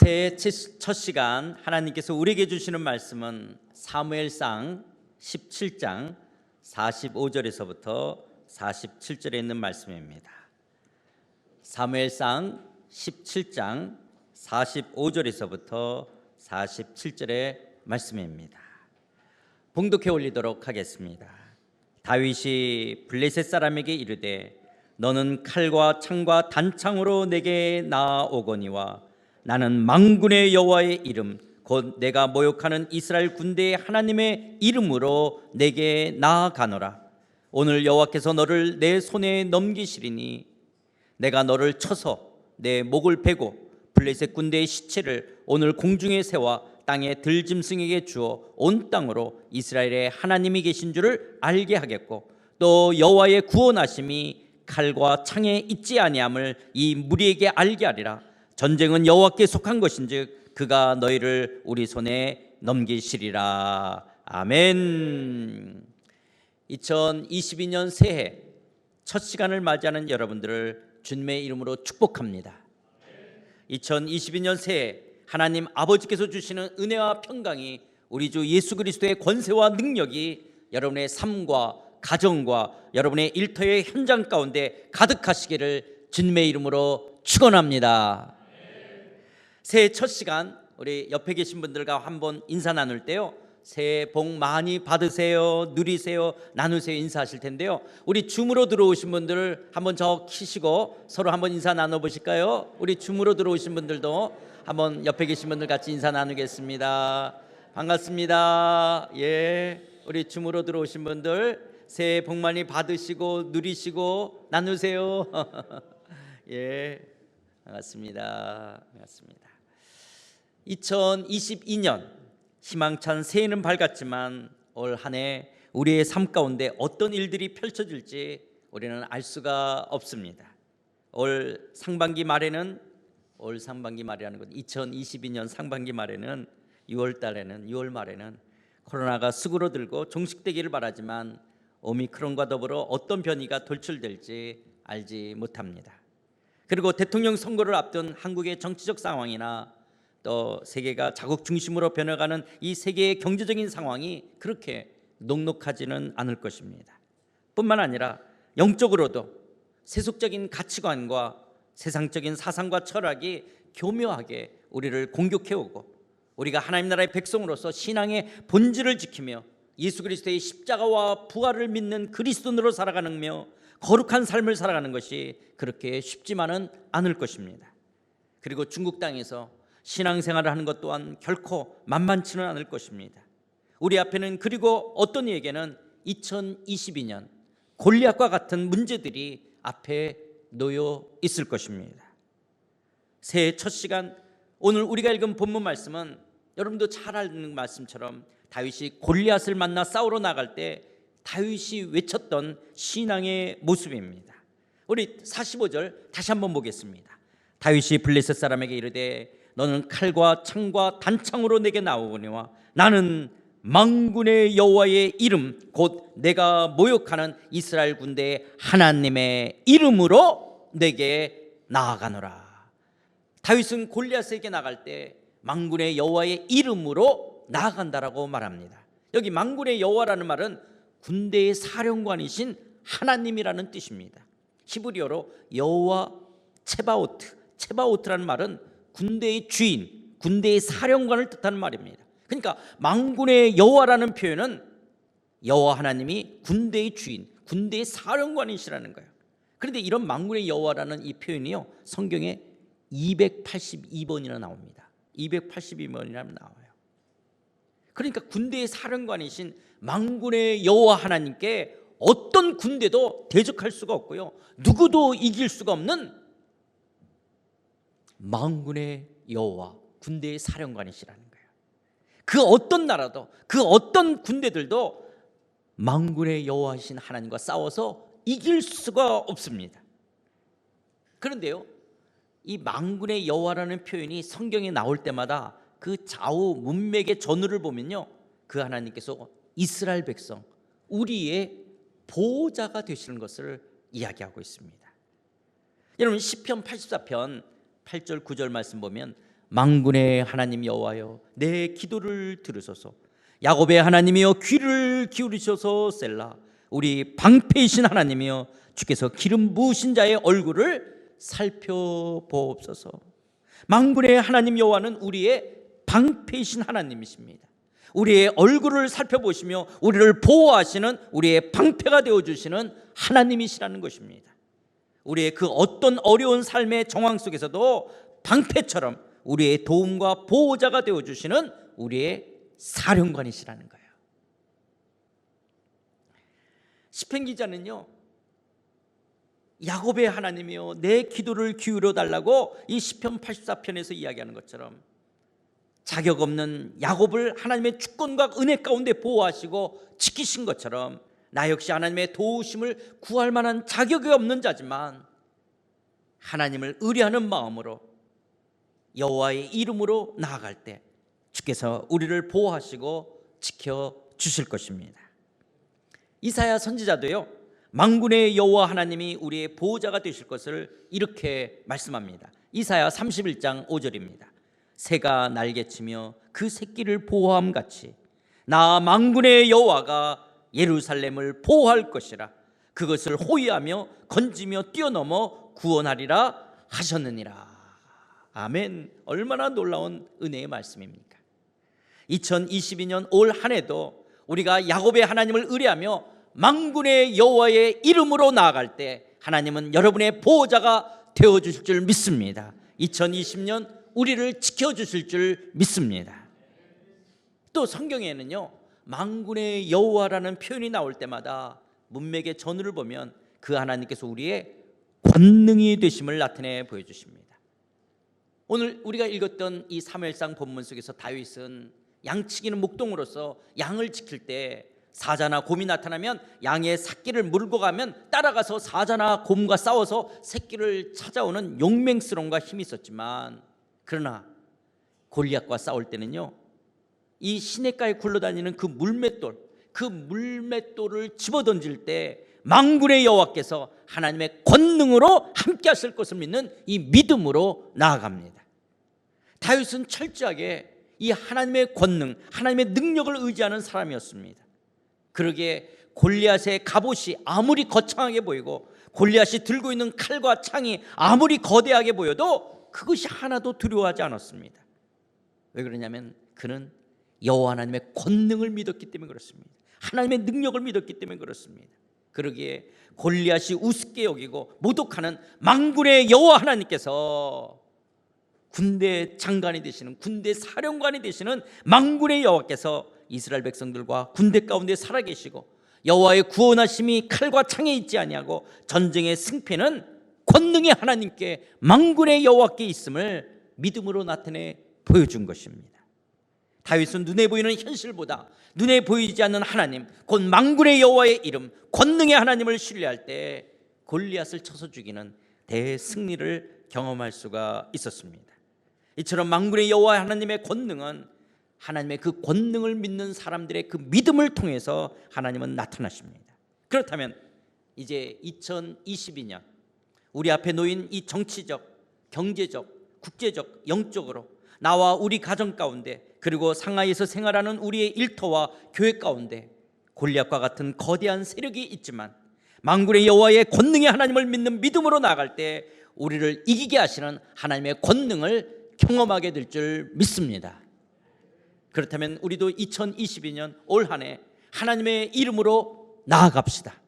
새해 첫 시간 하나님께서 우리에게 주시는 말씀은 사무엘상 17장 45절에서부터 47절에 있는 말씀입니다. 사무엘상 17장 45절에서부터 47절의 말씀입니다. 봉독해 올리도록 하겠습니다. 다윗이 블레셋 사람에게 이르되 너는 칼과 창과 단창으로 내게 나아오거니와 나는 만군의 여호와의 이름 곧 내가 모욕하는 이스라엘 군대의 하나님의 이름으로 내게 나아가노라. 오늘 여호와께서 너를 내 손에 넘기시리니 내가 너를 쳐서 내 목을 베고 블레셋 군대의 시체를 오늘 공중에 세워 땅의 들짐승에게 주어 온 땅으로 이스라엘의 하나님이 계신 줄을 알게 하겠고 또 여호와의 구원하심이 칼과 창에 있지 아니함을 이 무리에게 알게 하리라. 전쟁은 여호와께 속한 것인즉 그가 너희를 우리 손에 넘기시리라. 아멘. 2022년 새해 첫 시간을 맞이하는 여러분들을 주님의 이름으로 축복합니다. 2022년 새해 하나님 아버지께서 주시는 은혜와 평강이 우리 주 예수 그리스도의 권세와 능력이 여러분의 삶과 가정과 여러분의 일터의 현장 가운데 가득하시기를 주님의 이름으로 축원합니다. 새해 첫 시간 우리 옆에 계신 분들과 한번 인사 나눌 때요, 새해 복 많이 받으세요, 누리세요, 나누세요 인사하실 텐데요, 우리 줌으로 들어오신 분들 한번 저 키시고 서로 한번 인사 나눠보실까요? 우리 줌으로 들어오신 분들도 한번 옆에 계신 분들 같이 인사 나누겠습니다. 반갑습니다. 예, 우리 줌으로 들어오신 분들 새해 복 많이 받으시고 누리시고 나누세요. 예, 반갑습니다. 반갑습니다. 2022년 희망찬 새해는 밝았지만 올 한 해 우리의 삶 가운데 어떤 일들이 펼쳐질지 우리는 알 수가 없습니다. 올 상반기 말에는 2022년 상반기 말에는 6월 말에는 코로나가 수그러들고 종식되기를 바라지만 오미크론과 더불어 어떤 변이가 돌출될지 알지 못합니다. 그리고 대통령 선거를 앞둔 한국의 정치적 상황이나 또 세계가 자국 중심으로 변해가는 이 세계의 경제적인 상황이 그렇게 녹록하지는 않을 것입니다. 뿐만 아니라 영적으로도 세속적인 가치관과 세상적인 사상과 철학이 교묘하게 우리를 공격해오고 우리가 하나님 나라의 백성으로서 신앙의 본질을 지키며 예수 그리스도의 십자가와 부활을 믿는 그리스도인으로 살아가며 거룩한 삶을 살아가는 것이 그렇게 쉽지만은 않을 것입니다. 그리고 중국 땅에서 신앙생활을 하는 것 또한 결코 만만치는 않을 것입니다. 우리 앞에는 그리고 어떤 이에게는 2022년 골리앗과 같은 문제들이 앞에 놓여 있을 것입니다. 새해 첫 시간 오늘 우리가 읽은 본문 말씀은 여러분도 잘 아는 말씀처럼 다윗이 골리앗을 만나 싸우러 나갈 때 다윗이 외쳤던 신앙의 모습입니다. 우리 45절 다시 한번 보겠습니다. 다윗이 블레셋 사람에게 이르되 너는 칼과 창과 단창으로 내게 나오거니와 나는 만군의 여호와의 이름 곧 내가 모욕하는 이스라엘 군대의 하나님의 이름으로 내게 나아가노라. 다윗은 골리앗에게 나갈 때 만군의 여호와의 이름으로 나아간다라고 말합니다. 여기 만군의 여호와라는 말은 군대의 사령관이신 하나님이라는 뜻입니다. 히브리어로 여호와 체바오트라는 말은 군대의 주인, 군대의 사령관을 뜻하는 말입니다. 그러니까 만군의 여호와라는 표현은 여호와 하나님이 군대의 주인, 군대의 사령관이시라는 거예요. 그런데 이런 만군의 여호와라는 이 표현이요, 성경에 282번이나 나옵니다. 282번이나 나와요. 그러니까 군대의 사령관이신 만군의 여호와 하나님께 어떤 군대도 대적할 수가 없고요, 누구도 이길 수가 없는 만군의 여호와, 군대의 사령관이시라는 거예요. 그 어떤 나라도 그 어떤 군대들도 만군의 여호와이신 하나님과 싸워서 이길 수가 없습니다. 그런데요, 이 만군의 여호와라는 표현이 성경에 나올 때마다 그 좌우 문맥의 전후를 보면요, 그 하나님께서 이스라엘 백성, 우리의 보호자가 되시는 것을 이야기하고 있습니다. 여러분 시편 84편 8절 9절 말씀 보면 만군의 하나님 여호와여 내 기도를 들으소서. 야곱의 하나님이여 귀를 기울이셔서 셀라. 우리 방패이신 하나님이여 주께서 기름 부으신 자의 얼굴을 살펴보옵소서. 만군의 하나님 여호와는 우리의 방패이신 하나님이십니다. 우리의 얼굴을 살펴보시며 우리를 보호하시는 우리의 방패가 되어주시는 하나님이시라는 것입니다. 우리의 그 어떤 어려운 삶의 정황 속에서도 방패처럼 우리의 도움과 보호자가 되어주시는 우리의 사령관이시라는 거예요. 시편 기자는요, 야곱의 하나님이여 내 기도를 기울여 달라고 이 시편 84편에서 이야기하는 것처럼 자격 없는 야곱을 하나님의 주권과 은혜 가운데 보호하시고 지키신 것처럼 나 역시 하나님의 도우심을 구할 만한 자격이 없는 자지만 하나님을 의뢰하는 마음으로 여호와의 이름으로 나아갈 때 주께서 우리를 보호하시고 지켜주실 것입니다. 이사야 선지자도요, 만군의 여호와 하나님이 우리의 보호자가 되실 것을 이렇게 말씀합니다. 이사야 31장 5절입니다. 새가 날개치며 그 새끼를 보호함 같이 나 만군의 여호와가 예루살렘을 보호할 것이라. 그것을 호위하며 건지며 뛰어넘어 구원하리라 하셨느니라. 아멘. 얼마나 놀라운 은혜의 말씀입니까? 2022년 올 한 해도 우리가 야곱의 하나님을 의뢰하며 만군의 여호와의 이름으로 나아갈 때 하나님은 여러분의 보호자가 되어주실 줄 믿습니다. 2020년 우리를 지켜주실 줄 믿습니다. 또 성경에는요, 만군의 여호와라는 표현이 나올 때마다 문맥의 전후를 보면 그 하나님께서 우리의 권능이 되심을 나타내 보여주십니다. 오늘 우리가 읽었던 이 사무엘상 본문 속에서 다윗은 양치기는 목동으로서 양을 지킬 때 사자나 곰이 나타나면 양의 새끼를 물고 가면 따라가서 사자나 곰과 싸워서 새끼를 찾아오는 용맹스러움과 힘이 있었지만, 그러나 골리앗과 싸울 때는요, 이 시냇가에 굴러다니는 그 물맷돌을 집어던질 때 만군의 여호와께서 하나님의 권능으로 함께 하실 것을 믿는 이 믿음으로 나아갑니다. 다윗은 철저하게 이 하나님의 권능, 하나님의 능력을 의지하는 사람이었습니다. 그러기에 골리앗의 갑옷이 아무리 거창하게 보이고 골리앗이 들고 있는 칼과 창이 아무리 거대하게 보여도 그것이 하나도 두려워하지 않았습니다. 왜 그러냐면 그는 여호와 하나님의 권능을 믿었기 때문에 그렇습니다. 하나님의 능력을 믿었기 때문에 그렇습니다. 그러기에 골리앗이 우습게 여기고 모독하는 만군의 여호와 하나님께서 군대 장관이 되시는, 군대 사령관이 되시는 만군의 여호와께서 이스라엘 백성들과 군대 가운데 살아계시고 여호와의 구원하심이 칼과 창에 있지 아니하고 전쟁의 승패는 권능의 하나님께 만군의 여호와께 있음을 믿음으로 나타내 보여준 것입니다. 다윗은 눈에 보이는 현실보다 눈에 보이지 않는 하나님, 곧 만군의 여호와의 이름, 권능의 하나님을 신뢰할 때 골리앗을 쳐서 죽이는 대승리를 경험할 수가 있었습니다. 이처럼 만군의 여호와 하나님의 권능은 하나님의 그 권능을 믿는 사람들의 그 믿음을 통해서 하나님은 나타나십니다. 그렇다면 이제 2022년 우리 앞에 놓인 이 정치적, 경제적, 국제적, 영적으로 나와 우리 가정 가운데 그리고 상하이에서 생활하는 우리의 일터와 교회 가운데 골리앗과 같은 거대한 세력이 있지만 만군의 여호와의 권능의 하나님을 믿는 믿음으로 나아갈 때 우리를 이기게 하시는 하나님의 권능을 경험하게 될 줄 믿습니다. 그렇다면 우리도 2022년 올 한 해 하나님의 이름으로 나아갑시다.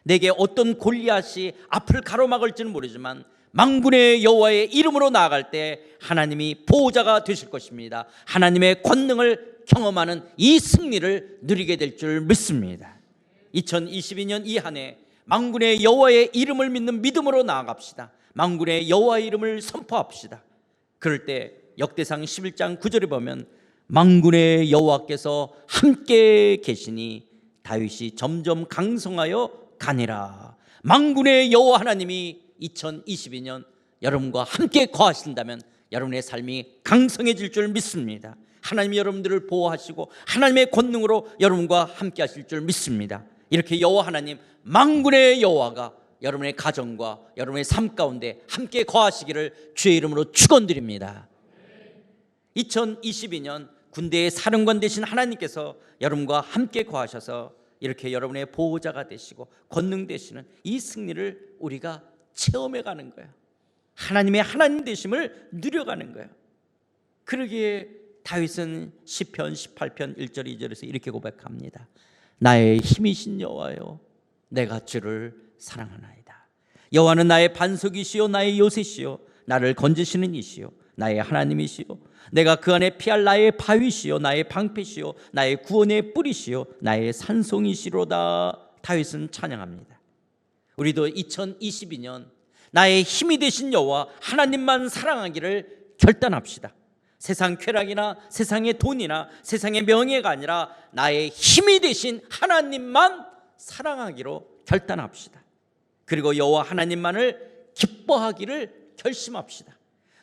내게 어떤 골리앗이 앞을 가로막을지는 모르지만 만군의 여호와의 이름으로 나아갈 때 하나님이 보호자가 되실 것입니다. 하나님의 권능을 경험하는 이 승리를 누리게 될 줄 믿습니다. 2022년 이 한 해 만군의 여호와의 이름을 믿는 믿음으로 나아갑시다. 만군의 여호와의 이름을 선포합시다. 그럴 때 역대상 11장 9절에 보면 만군의 여호와께서 함께 계시니 다윗이 점점 강성하여 가니라. 만군의 여호와 하나님이 2022년 여러분과 함께 거하신다면 여러분의 삶이 강성해질 줄 믿습니다. 하나님이 여러분들을 보호하시고 하나님의 권능으로 여러분과 함께 하실 줄 믿습니다. 이렇게 여호와 하나님, 만군의 여호와가 여러분의 가정과 여러분의 삶 가운데 함께 거하시기를 주의 이름으로 축원드립니다. 2022년 군대의 사령관 되신 하나님께서 여러분과 함께 거하셔서 이렇게 여러분의 보호자가 되시고 권능 되시는 이 승리를 우리가 체험해 가는 거예요. 하나님의 하나님 되심을 누려가는 거예요. 그러기에 다윗은 시편 18편 1절 2절에서 이렇게 고백합니다. 나의 힘이신 여호와여, 내가 주를 사랑하나이다. 여호와는 나의 반석이시요 나의 요새시요 나를 건지시는 이시요 나의 하나님이시요 내가 그 안에 피할 나의 바위시요 나의 방패시요 나의 구원의 뿌리시요 나의 산송이시로다. 다윗은 찬양합니다. 우리도 2022년 나의 힘이 되신 여호와 하나님만 사랑하기를 결단합시다. 세상 쾌락이나 세상의 돈이나 세상의 명예가 아니라 나의 힘이 되신 하나님만 사랑하기로 결단합시다. 그리고 여호와 하나님만을 기뻐하기를 결심합시다.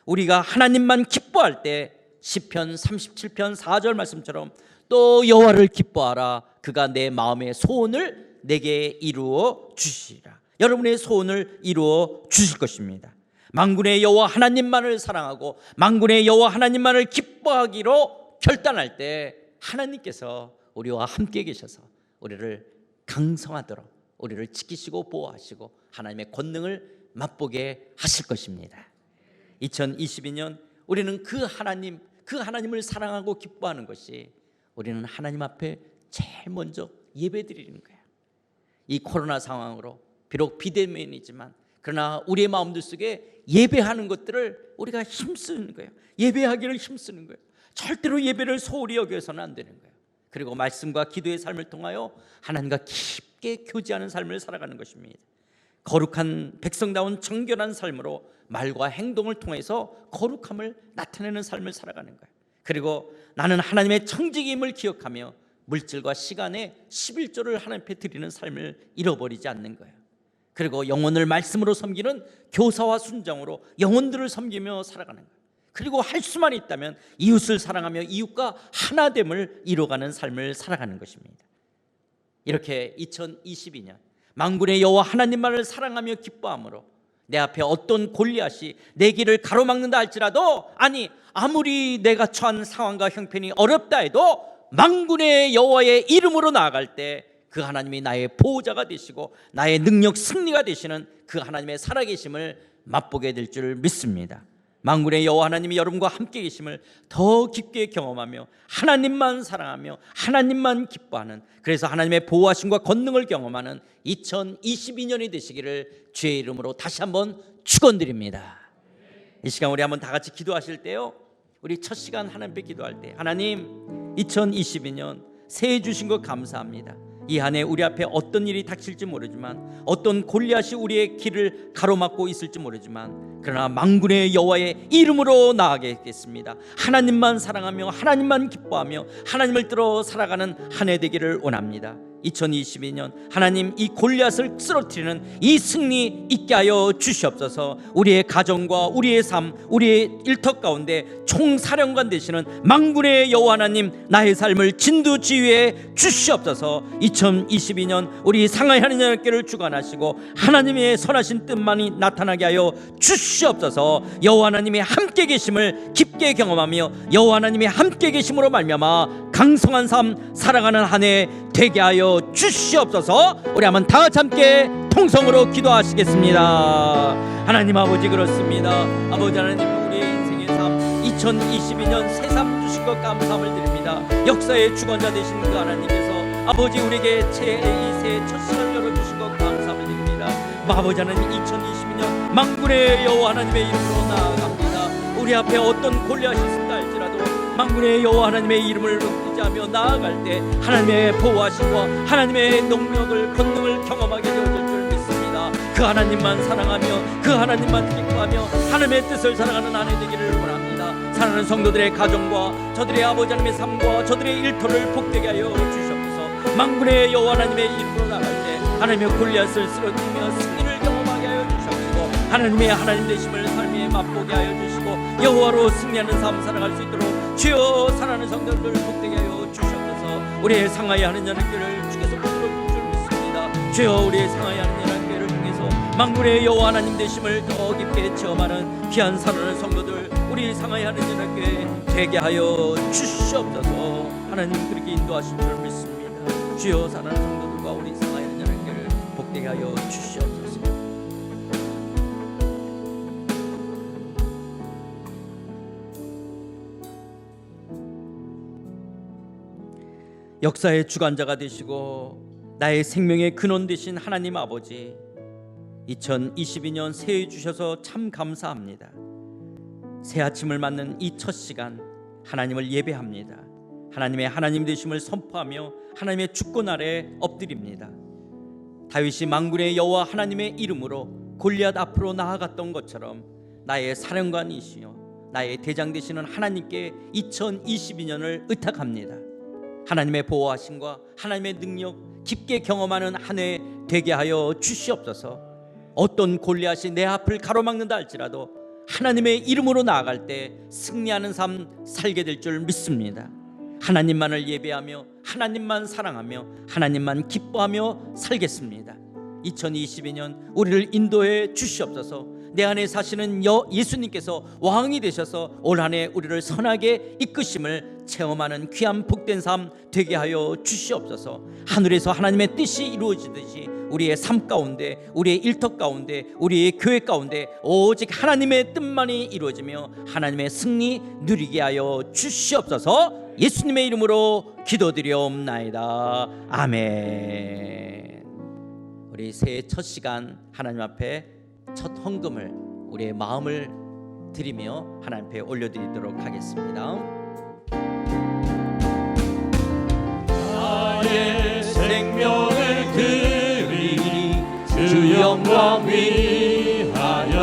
우리가 하나님만 기뻐할 때 시편 37편 4절 말씀처럼 또 여호와를 기뻐하라. 그가 내 마음의 소원을 내게 이루어 주시리라. 여러분의 소원을 이루어 주실 것입니다. 만군의 여호와 하나님만을 사랑하고 만군의 여호와 하나님만을 기뻐하기로 결단할 때 하나님께서 우리와 함께 계셔서 우리를 강성하도록 우리를 지키시고 보호하시고 하나님의 권능을 맛보게 하실 것입니다. 2022년 우리는 그 하나님을 사랑하고 기뻐하는 것이 우리는 하나님 앞에 제일 먼저 예배드리는 거예요. 이 코로나 상황으로 비록 비대면이지만 그러나 우리의 마음들 속에 예배하는 것들을 우리가 힘쓰는 거예요. 예배하기를 힘쓰는 거예요. 절대로 예배를 소홀히 여겨서는 안 되는 거예요. 그리고 말씀과 기도의 삶을 통하여 하나님과 깊게 교제하는 삶을 살아가는 것입니다. 거룩한 백성다운 정결한 삶으로 말과 행동을 통해서 거룩함을 나타내는 삶을 살아가는 거예요. 그리고 나는 하나님의 청지기임을 기억하며 물질과 시간에 11조를 하나님 앞에 드리는 삶을 잃어버리지 않는 거예요. 그리고 영혼을 말씀으로 섬기는 교사와 순종으로 영혼들을 섬기며 살아가는 거예요. 그리고 할 수만 있다면 이웃을 사랑하며 이웃과 하나됨을 이루어가는 삶을 살아가는 것입니다. 이렇게 2022년 만군의 여호와 하나님만을 사랑하며 기뻐함으로 내 앞에 어떤 골리앗이 내 길을 가로막는다 할지라도, 아니 아무리 내가 처한 상황과 형편이 어렵다 해도 만군의 여호와의 이름으로 나아갈 때 그 하나님이 나의 보호자가 되시고 나의 능력 승리가 되시는 그 하나님의 살아계심을 맛보게 될 줄 믿습니다. 만군의 여호와 하나님이 여러분과 함께 계심을 더 깊게 경험하며 하나님만 사랑하며 하나님만 기뻐하는, 그래서 하나님의 보호하심과 권능을 경험하는 2022년이 되시기를 주의 이름으로 다시 한번 축원드립니다. 이 시간 우리 한번 다 같이 기도하실 때요, 우리 첫 시간 하나님 앞에 기도할 때, 하나님 2022년 새해 주신 것 감사합니다. 이 한 해 우리 앞에 어떤 일이 닥칠지 모르지만, 어떤 골리앗이 우리의 길을 가로막고 있을지 모르지만, 그러나 만군의 여호와의 이름으로 나아가겠습니다. 하나님만 사랑하며 하나님만 기뻐하며 하나님을 따라 살아가는 한 해 되기를 원합니다. 2022년 하나님 이 골리앗을 쓰러뜨리는 이 승리 있게 하여 주시옵소서. 우리의 가정과 우리의 삶, 우리의 일터 가운데 총사령관 되시는 만군의 여호와 하나님 나의 삶을 진두지휘해 주시옵소서. 2022년 우리 상하이 하나님께를 주관하시고 하나님의 선하신 뜻만이 나타나게 하여 주시옵소서. 여호와 하나님이 함께 계심을 깊게 경험하며 여호와 하나님이 함께 계심으로 말미암아 강성한 삶 살아가는 한 해 되게 하여 주시옵소서. 우리 한번 다 같이 함께 통성으로 기도하시겠습니다. 하나님 아버지, 그렇습니다. 아버지 하나님, 우리의 인생의 삶 2022년 새삼 주신 것 감사함을 드립니다. 역사의 주관자 되신 그 하나님께서 아버지 우리에게 제2세 첫 시간을 열어주신 것 감사함을 드립니다. 아버지 하나님, 2022년 만군의 여호와 하나님의 이름으로 나아갑니다. 우리 앞에 어떤 골리앗이 있다 할지라도 만군의 여호와 하나님의 이름을 의지하며 나아갈 때 하나님의 보호하심과 하나님의 능력을 권능을 경험하게 되어질 줄 믿습니다. 그 하나님만 사랑하며 그 하나님만 기뻐하며 하나님의 뜻을 살아가는 한 해 되기를 원합니다. 사랑하는 성도들의 가정과 저들의 아버지 하나님의 삶과 저들의 일터를 복되게 하여 주시옵소서. 만군의 여호와 하나님의 이름으로 나갈 때 하나님의 골리앗을 쓰러뜨리며 승리를 경험하게 하여 주시옵소서. 하나님의 하나님 되심을 삶에 맛보게 하여 주시고 여호와로 승리하는 삶 살아갈 수 있도록 주여 사랑하는 성도들 복되게 하여 주시옵소서. 우리의 상하이 하는 하나님께를 주께서 붙들어 줄 믿습니다. 주여 우리의 상하이 하는 하나님께를 통해서 만군의 여호와 하나님 되심을 더 깊게 체험하는 귀한 사랑하는 성도들, 우리 상하이 하는 연합교회 되게 하여 주시옵소서. 하나님 그렇게 인도하신 줄 믿습니다. 주여 사랑하는 성도들과 우리 상하이 하는 연합교회를 복되게 하여 주시옵소서. 역사의 주관자가 되시고 나의 생명의 근원 되신 하나님 아버지, 2022년 새해 주셔서 참 감사합니다. 새 아침을 맞는 이 첫 시간 하나님을 예배합니다. 하나님의 하나님 되심을 선포하며 하나님의 주권 아래 엎드립니다. 다윗이 만군의 여호와 하나님의 이름으로 골리앗 앞으로 나아갔던 것처럼 나의 사령관이시여 나의 대장 되시는 하나님께 2022년을 의탁합니다. 하나님의 보호하심과 하나님의 능력 깊게 경험하는 한 해 되게 하여 주시옵소서. 어떤 골리앗이 내 앞을 가로막는다 할지라도 하나님의 이름으로 나아갈 때 승리하는 삶 살게 될 줄 믿습니다. 하나님만을 예배하며 하나님만 사랑하며 하나님만 기뻐하며 살겠습니다. 2022년 우리를 인도해 주시옵소서. 내 안에 사시는 예수님께서 왕이 되셔서 올 한 해 우리를 선하게 이끄심을 체험하는 귀한 복된 삶 되게 하여 주시옵소서. 하늘에서 하나님의 뜻이 이루어지듯이 우리의 삶 가운데, 우리의 일터 가운데, 우리의 교회 가운데 오직 하나님의 뜻만이 이루어지며 하나님의 승리 누리게 하여 주시옵소서. 예수님의 이름으로 기도드리옵나이다. 아멘. 우리 새해 첫 시간 하나님 앞에 첫 헌금을, 우리의 마음을 드리며 하나님 앞에 올려드리도록 하겠습니다. 나의 생명을 드리니 주 영광 위하여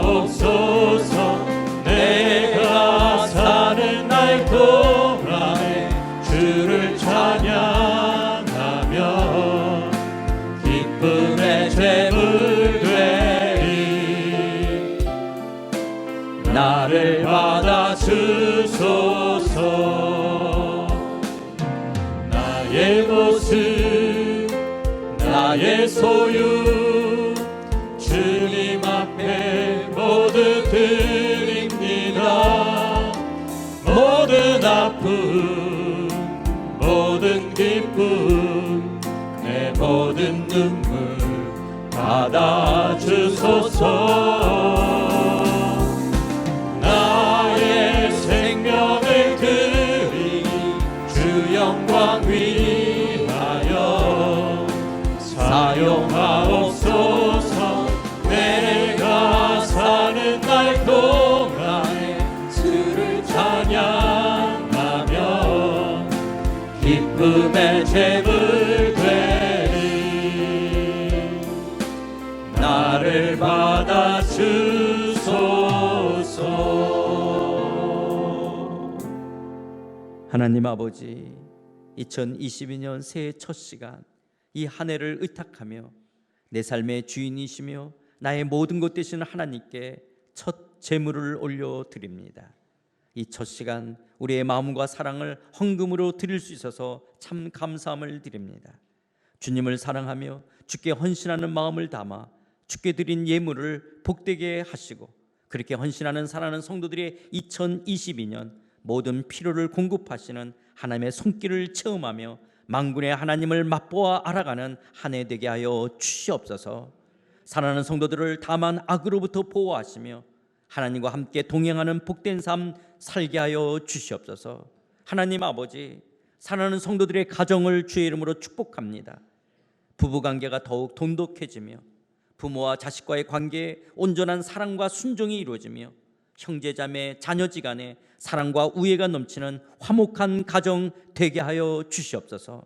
사용하옵소서. 내가 사는 날 동안에 주를 찬양하며 기쁨의 제물 되리. 나를 받아 주소서. 나의 모습 나의 소유 주님 앞에 모두 드립니다. 모든 아픔 모든 기쁨 내 모든 눈물 받아 주소서. 나의 생명을 드리니 주 영광 위하여 사용하옵소서. 내가 사는 날 동안에 주를 찬양하며 기쁨의 제물 되리. 나를 받아 주소서. 하나님 아버지, 2022년 새해 첫 시간 이 한 해를 의탁하며 내 삶의 주인이시며 나의 모든 것 되시는 하나님께 첫 제물을 올려드립니다. 이 첫 시간 우리의 마음과 사랑을 헌금으로 드릴 수 있어서 참 감사함을 드립니다. 주님을 사랑하며 주께 헌신하는 마음을 담아 주께 드린 예물을 복되게 하시고 그렇게 헌신하는 사랑하는 성도들의 2022년 모든 필요를 공급하시는 하나님의 손길을 체험하며 만군의 하나님을 맛보아 알아가는 한 해 되게 하여 주시옵소서. 사랑하는 성도들을 다만 악으로부터 보호하시며 하나님과 함께 동행하는 복된 삶 살게 하여 주시옵소서. 하나님 아버지, 사랑하는 성도들의 가정을 주의 이름으로 축복합니다. 부부관계가 더욱 돈독해지며 부모와 자식과의 관계에 온전한 사랑과 순종이 이루어지며 형제자매 자녀지간에 사랑과 우애가 넘치는 화목한 가정 되게 하여 주시옵소서.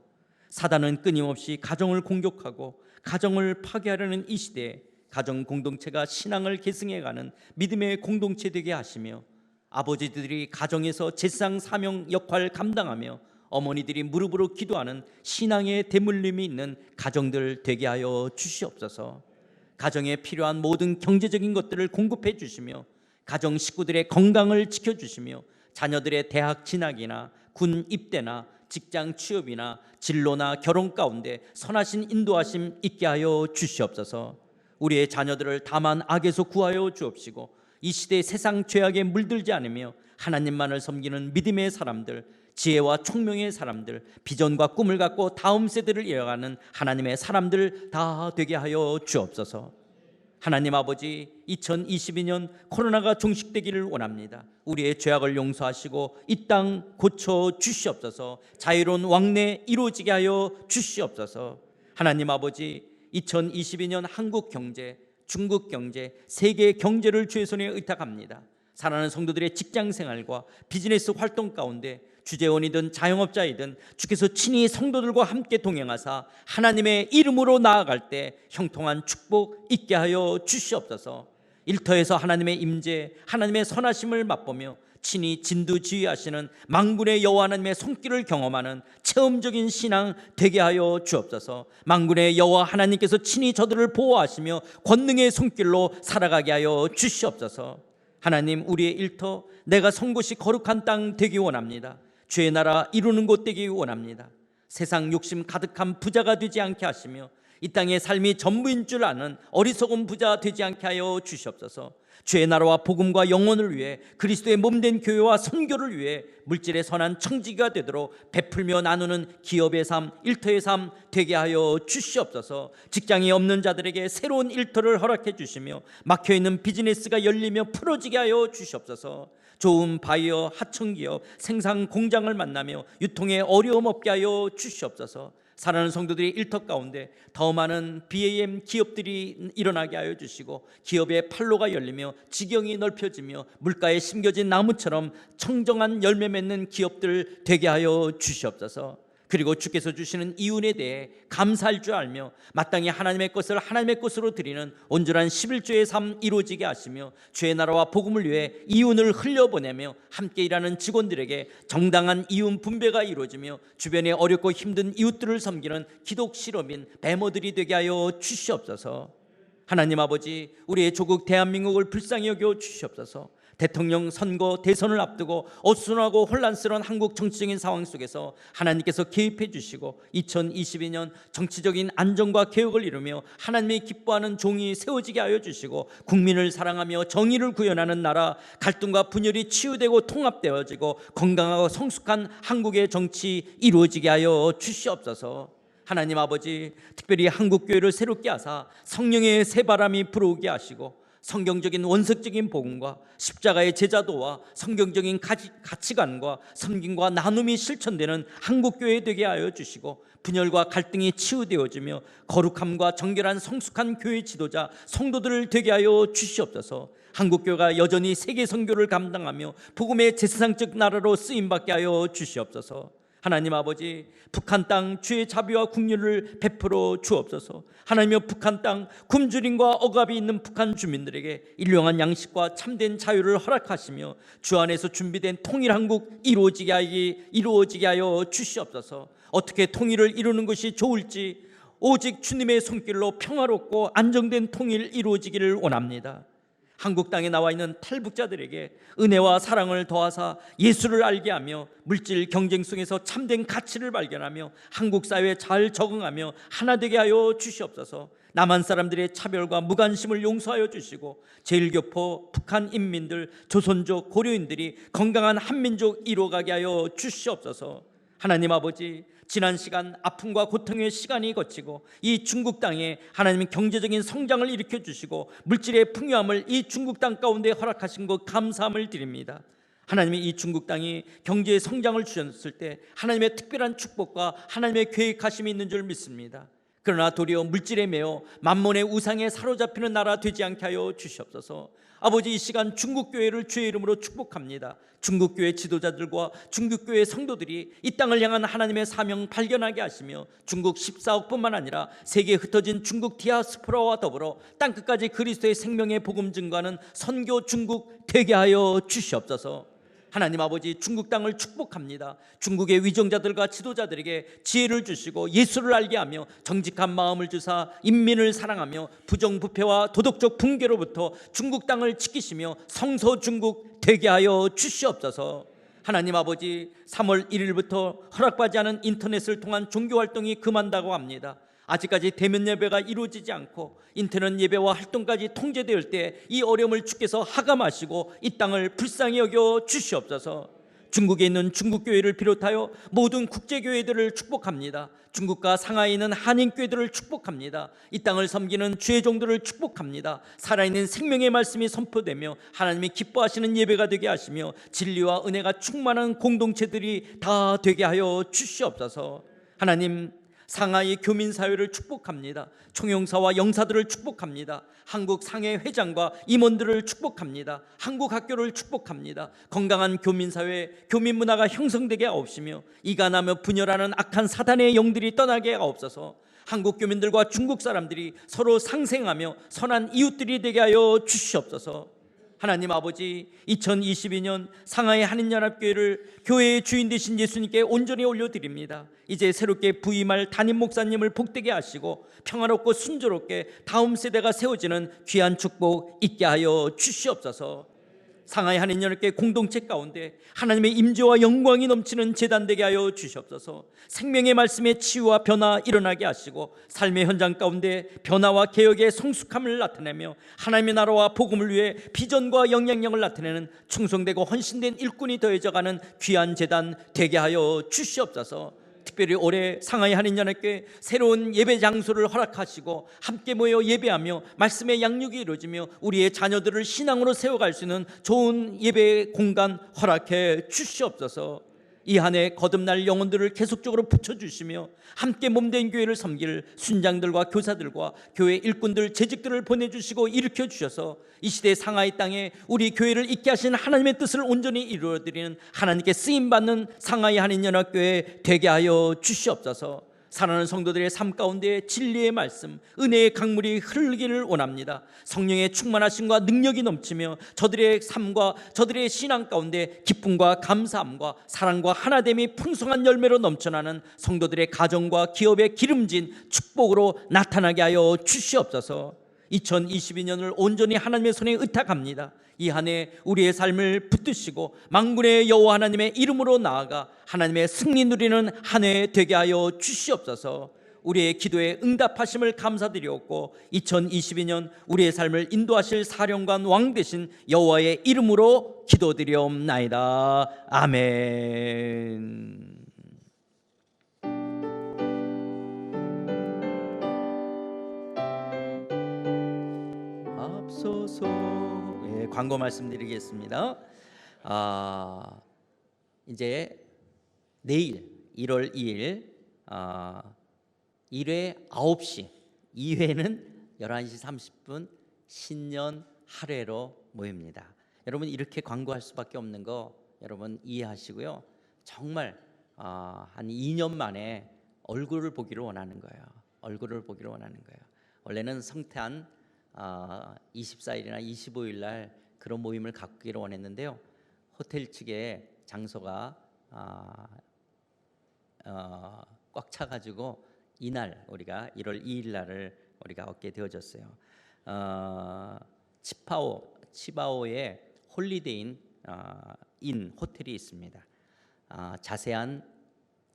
사단은 끊임없이 가정을 공격하고 가정을 파괴하려는 이 시대에 가정 공동체가 신앙을 계승해가는 믿음의 공동체 되게 하시며 아버지들이 가정에서 제사장 사명 역할 감당하며 어머니들이 무릎으로 기도하는 신앙의 대물림이 있는 가정들 되게 하여 주시옵소서. 가정에 필요한 모든 경제적인 것들을 공급해 주시며 가정 식구들의 건강을 지켜주시며 자녀들의 대학 진학이나 군 입대나 직장 취업이나 진로나 결혼 가운데 선하신 인도하심 있게 하여 주시옵소서. 우리의 자녀들을 다만 악에서 구하여 주옵시고 이 시대의 세상 죄악에 물들지 않으며 하나님만을 섬기는 믿음의 사람들, 지혜와 총명의 사람들, 비전과 꿈을 갖고 다음 세대를 이어가는 하나님의 사람들 다 되게 하여 주옵소서. 하나님 아버지, 2022년 코로나가 종식되기를 원합니다. 우리의 죄악을 용서하시고 이 땅 고쳐 주시옵소서. 자유로운 왕래 이루어지게 하여 주시옵소서. 하나님 아버지, 2022년 한국 경제, 중국 경제, 세계 경제를 주의 손에 의탁합니다. 사랑하는 성도들의 직장 생활과 비즈니스 활동 가운데 주재원이든 자영업자이든 주께서 친히 성도들과 함께 동행하사 하나님의 이름으로 나아갈 때 형통한 축복 있게 하여 주시옵소서. 일터에서 하나님의 임재, 하나님의 선하심을 맛보며 친히 진두지휘하시는 만군의 여호와 하나님의 손길을 경험하는 체험적인 신앙 되게 하여 주옵소서. 만군의 여호와 하나님께서 친히 저들을 보호하시며 권능의 손길로 살아가게 하여 주시옵소서. 하나님, 우리의 일터, 내가 선 곳이 거룩한 땅 되기 원합니다. 주의 나라 이루는 곳 되기 원합니다. 세상 욕심 가득한 부자가 되지 않게 하시며 이 땅의 삶이 전부인 줄 아는 어리석은 부자 되지 않게 하여 주시옵소서. 주의 나라와 복음과 영혼을 위해 그리스도의 몸된 교회와 선교를 위해 물질의 선한 청지기가 되도록 베풀며 나누는 기업의 삶, 일터의 삶 되게 하여 주시옵소서. 직장이 없는 자들에게 새로운 일터를 허락해 주시며 막혀있는 비즈니스가 열리며 풀어지게 하여 주시옵소서. 좋은 바이어, 하청기업, 생산 공장을 만나며 유통에 어려움 없게 하여 주시옵소서. 사랑하는 성도들이 일터 가운데 더 많은 BAM 기업들이 일어나게 하여 주시고 기업의 판로가 열리며 지경이 넓혀지며 물가에 심겨진 나무처럼 청정한 열매 맺는 기업들 되게 하여 주시옵소서. 그리고 주께서 주시는 이윤에 대해 감사할 줄 알며 마땅히 하나님의 것을 하나님의 것으로 드리는 온전한 11조의 삶 이루어지게 하시며 주의 나라와 복음을 위해 이윤을 흘려보내며 함께 일하는 직원들에게 정당한 이윤 분배가 이루어지며 주변에 어렵고 힘든 이웃들을 섬기는 기독 실업인 배모들이 되게 하여 주시옵소서. 하나님 아버지, 우리의 조국 대한민국을 불쌍히 여겨 주시옵소서. 대통령 선거 대선을 앞두고 어수선하고 혼란스러운 한국 정치적인 상황 속에서 하나님께서 개입해 주시고 2022년 정치적인 안정과 개혁을 이루며 하나님이 기뻐하는 종이 세워지게 하여 주시고 국민을 사랑하며 정의를 구현하는 나라, 갈등과 분열이 치유되고 통합되어지고 건강하고 성숙한 한국의 정치 이루어지게 하여 주시옵소서. 하나님 아버지, 특별히 한국교회를 새롭게 하사 성령의 새바람이 불어오게 하시고 성경적인 원색적인 복음과 십자가의 제자도와 성경적인 가치관과 섬김과 나눔이 실천되는 한국교회 되게 하여 주시고 분열과 갈등이 치유되어지며 거룩함과 정결한 성숙한 교회 지도자 성도들을 되게 하여 주시옵소서. 한국교회가 여전히 세계 선교를 감당하며 복음의 제사장적 나라로 쓰임받게 하여 주시옵소서. 하나님 아버지, 북한 땅 주의 자비와 국률을 베풀어 주옵소서. 하나님여, 북한 땅 굶주림과 억압이 있는 북한 주민들에게 일용한 양식과 참된 자유를 허락하시며 주 안에서 준비된 통일한국 이루어지게 하여 주시옵소서. 어떻게 통일을 이루는 것이 좋을지 오직 주님의 손길로 평화롭고 안정된 통일 이루어지기를 원합니다. 한국 땅에 나와 있는 탈북자들에게 은혜와 사랑을 더하사 예수를 알게 하며 물질 경쟁 속에서 참된 가치를 발견하며 한국 사회에 잘 적응하며 하나 되게 하여 주시옵소서. 남한 사람들의 차별과 무관심을 용서하여 주시고 제일교포, 북한 인민들, 조선족, 고려인들이 건강한 한민족 이루어가게 하여 주시옵소서. 하나님 아버지, 지난 시간 아픔과 고통의 시간이 거치고 이 중국 땅에 하나님의 경제적인 성장을 일으켜 주시고 물질의 풍요함을 이 중국 땅 가운데 허락하신 것 감사함을 드립니다. 하나님이 이 중국 땅이 경제의 성장을 주셨을 때 하나님의 특별한 축복과 하나님의 계획하심이 있는 줄 믿습니다. 그러나 도리어 물질에 매여 만몬의 우상에 사로잡히는 나라 되지 않게 하여 주시옵소서. 아버지, 이 시간 중국교회를 주의 이름으로 축복합니다. 중국교회 지도자들과 중국교회 성도들이 이 땅을 향한 하나님의 사명 발견하게 하시며 중국 14억뿐만 아니라 세계에 흩어진 중국 디아스포라와 더불어 땅끝까지 그리스도의 생명의 복음 증거하는 선교 중국 되게 하여 주시옵소서. 하나님 아버지, 중국 땅을 축복합니다. 중국의 위정자들과 지도자들에게 지혜를 주시고 예수를 알게 하며 정직한 마음을 주사 인민을 사랑하며 부정부패와 도덕적 붕괴로부터 중국 땅을 지키시며 성서 중국 되게 하여 주시옵소서. 하나님 아버지, 3월 1일부터 허락받지 않은 인터넷을 통한 종교활동이 금한다고 합니다. 아직까지 대면 예배가 이루어지지 않고 인터넷 예배와 활동까지 통제될 때 이 어려움을 주께서 하감하시고 이 땅을 불쌍히 여겨 주시옵소서. 중국에 있는 중국교회를 비롯하여 모든 국제교회들을 축복합니다. 중국과 상하이에 있는 한인교회들을 축복합니다. 이 땅을 섬기는 주의 종들을 축복합니다. 살아있는 생명의 말씀이 선포되며 하나님이 기뻐하시는 예배가 되게 하시며 진리와 은혜가 충만한 공동체들이 다 되게 하여 주시옵소서. 하나님, 상하이 교민사회를 축복합니다. 총영사와 영사들을 축복합니다. 한국 상해 회장과 임원들을 축복합니다. 한국 학교를 축복합니다. 건강한 교민사회, 교민문화가 형성되게 하옵시며 이간하며 분열하는 악한 사단의 영들이 떠나게 하옵소서. 한국 교민들과 중국 사람들이 서로 상생하며 선한 이웃들이 되게 하여 주시옵소서. 하나님 아버지, 2022년 상하이 한인연합교회를 교회의 주인 되신 예수님께 온전히 올려드립니다. 이제 새롭게 부임할 담임 목사님을 복되게 하시고 평화롭고 순조롭게 다음 세대가 세워지는 귀한 축복 있게 하여 주시옵소서. 상하이 한인연합교회 공동체 가운데 하나님의 임재와 영광이 넘치는 제단 되게 하여 주시옵소서. 생명의 말씀에 치유와 변화 일어나게 하시고 삶의 현장 가운데 변화와 개혁의 성숙함을 나타내며 하나님의 나라와 복음을 위해 비전과 영향력을 나타내는 충성되고 헌신된 일꾼이 더해져가는 귀한 제단 되게 하여 주시옵소서. 특별히 올해 상하이 한인연합교회 새로운 예배 장소를 허락하시고 함께 모여 예배하며 말씀의 양육이 이루어지며 우리의 자녀들을 신앙으로 세워갈 수 있는 좋은 예배 공간 허락해 주시옵소서. 이 한 해 거듭날 영혼들을 계속적으로 붙여주시며 함께 몸된 교회를 섬길 순장들과 교사들과 교회 일꾼들 재직들을 보내주시고 일으켜 주셔서 이 시대 상하이 땅에 우리 교회를 있게 하신 하나님의 뜻을 온전히 이루어드리는 하나님께 쓰임받는 상하이 한인연합교회 되게 하여 주시옵소서. 사랑하는 성도들의 삶 가운데 진리의 말씀, 은혜의 강물이 흐르기를 원합니다. 성령의 충만하심과 능력이 넘치며 저들의 삶과 저들의 신앙 가운데 기쁨과 감사함과 사랑과 하나됨이 풍성한 열매로 넘쳐나는 성도들의 가정과 기업의 기름진 축복으로 나타나게 하여 주시옵소서. 2022년을 온전히 하나님의 손에 의탁합니다. 이 한 해 우리의 삶을 붙드시고 만군의 여호와 하나님의 이름으로 나아가 하나님의 승리 누리는 한 해 되게 하여 주시옵소서. 우리의 기도에 응답하심을 감사드리옵고 2022년 우리의 삶을 인도하실 사령관 왕 되신 여호와의 이름으로 기도드리옵나이다. 아멘. 광고 말씀드리겠습니다. 이제 내일 1월 2일 1회 9시, 2회는 11시 30분 신년 할애로 모입니다. 여러분 이렇게 광고할 수밖에 없는 거 여러분 이해하시고요. 정말 한 2년 만에 얼굴을 보기를 원하는 거예요. 얼굴을 보기를 원하는 거예요. 원래는 성탄 24일이나 25일 날 그런 모임을 갖기를 원했는데요. 호텔 측의 장소가 꽉 차가지고 이날 우리가 1월 2일 날을 우리가 얻게 되어졌어요. 치바오에 홀리데이 인 호텔이 있습니다. 자세한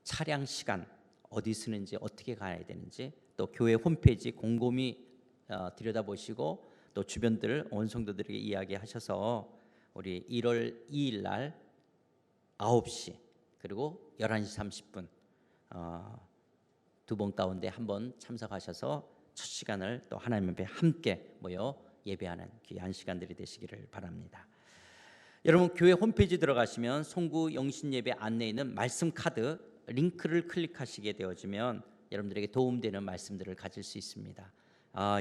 차량 시간, 어디 쓰는지, 어떻게 가야 되는지, 또 교회 홈페이지 곰곰이 들여다보시고 또 주변들 원성도들에게 이야기하셔서 우리 1월 2일 날 9시 그리고 11시 30분 두 번 가운데 한 번 참석하셔서 첫 시간을 또 하나님 앞에 함께 모여 예배하는 귀한 시간들이 되시기를 바랍니다. 여러분 교회 홈페이지 들어가시면 송구 영신예배 안내에 있는 말씀 카드 링크를 클릭하시게 되어지면 여러분들에게 도움되는 말씀들을 가질 수 있습니다.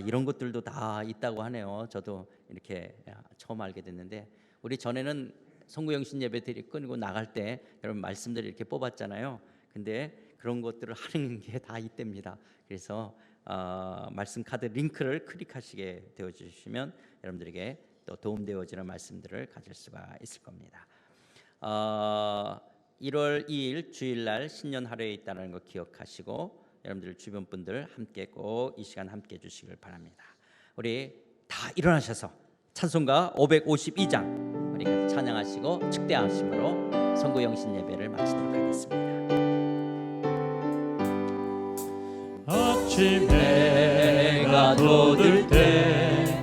이런 것들도 다 있다고 하네요. 저도 이렇게 처음 알게 됐는데 우리 전에는 송구영신 예배들이 끊고 나갈 때 여러분 말씀들을 이렇게 뽑았잖아요. 근데 그런 것들을 하는 게 다 있답니다. 그래서 말씀 카드 링크를 클릭하시게 되어주시면 여러분들에게 또 도움되어지는 말씀들을 가질 수가 있을 겁니다. 1월 2일 주일날 신년 하루에 있다는 거 기억하시고 여러분들 주변 분들 함께 꼭 이 시간 함께 해주시길 바랍니다. 우리 다 일어나셔서 찬송가 552장 우리 같이 찬양하시고 축대하심으로 선구영신 예배를 마치도록 하겠습니다. 해가 돋을 때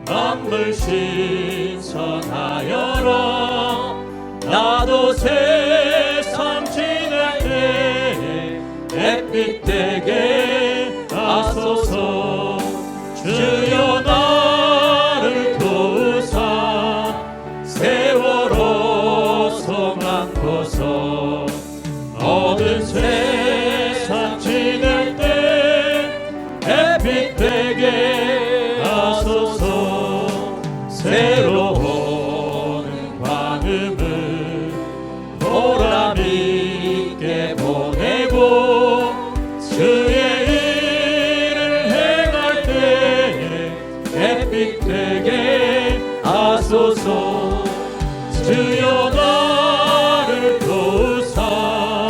만물 신선하여라. 나도 세상 지낼 때 햇빛 되게 하소서. 주여 나를 도우사 세월호 소망고서. 모든 세상 지낼 때 햇빛 되게 하소서. 새로운 광음을 보람있게 보내고 주의 일을 행할 때 햇빛 되게 하소서. 주여 나를 도우사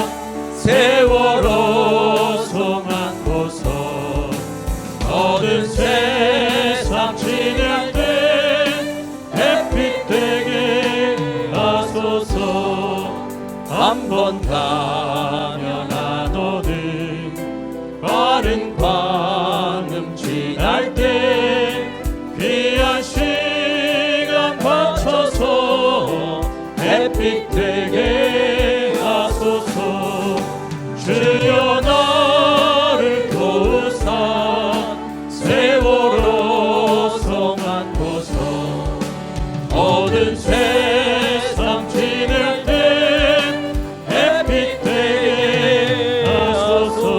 세월호 소망고서. 모든 세상 지낼 때 햇빛 되게 하소서. 한 번 가면 안 오는 빠른 광음 지날 때 귀한 시간 맞춰서 햇빛 되게 하소서. 주여 나를 도우사 세월호 소망고서. 모든 세상 지낼 때 햇빛 되게 하소서.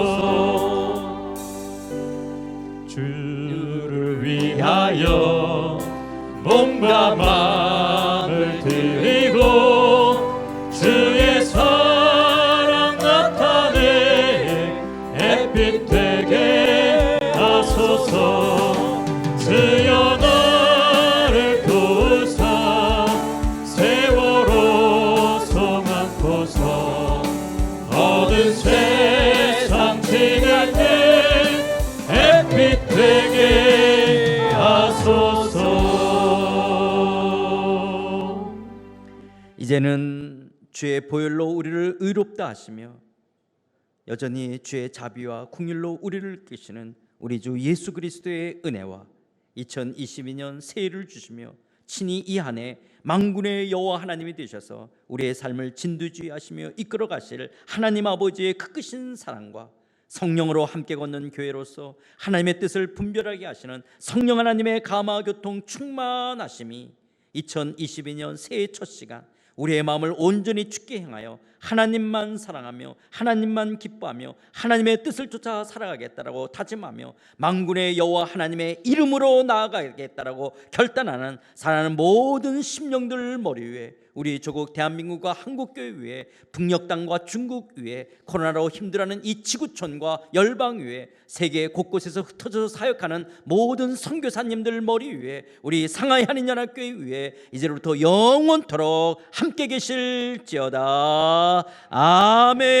주를 위하여 몸과 마음을 드리고 주의 사랑 나타내 햇빛 되게 하소서. 주여 나를 도우사 세월호 소망고서. 모든 세상 지낼 때 햇빛 되게 하소서. 이제는 주의 보혈로 우리를 의롭다 하시며 여전히 주의 자비와 긍휼로 우리를 이끄시는 우리 주 예수 그리스도의 은혜와 2022년 새해를 주시며 친히 이 한 해 만군의 여호와 하나님이 되셔서 우리의 삶을 진두지휘하시며 이끌어 가실 하나님 아버지의 그 크신 사랑과 성령으로 함께 걷는 교회로서 하나님의 뜻을 분별하게 하시는 성령 하나님의 감화 교통 충만하심이 2022년 새해 첫 시간 우리의 마음을 온전히 주께 향하여 하나님만 사랑하며 하나님만 기뻐하며 하나님의 뜻을 쫓아 살아가겠다라고 다짐하며 만군의 여호와 하나님의 이름으로 나아가겠다라고 결단하는 사랑하는 모든 심령들 머리 위에 우리 조국 대한민국과 한국교회 위에 북녘 땅과 중국 위에 코로나로 힘들어하는 이 지구촌과 열방 위에 세계 곳곳에서 흩어져서 사역하는 모든 선교사님들 머리 위에 우리 상하이 한인연합교회 위에 이제부터 영원토록 함께 계실지어다. 아멘.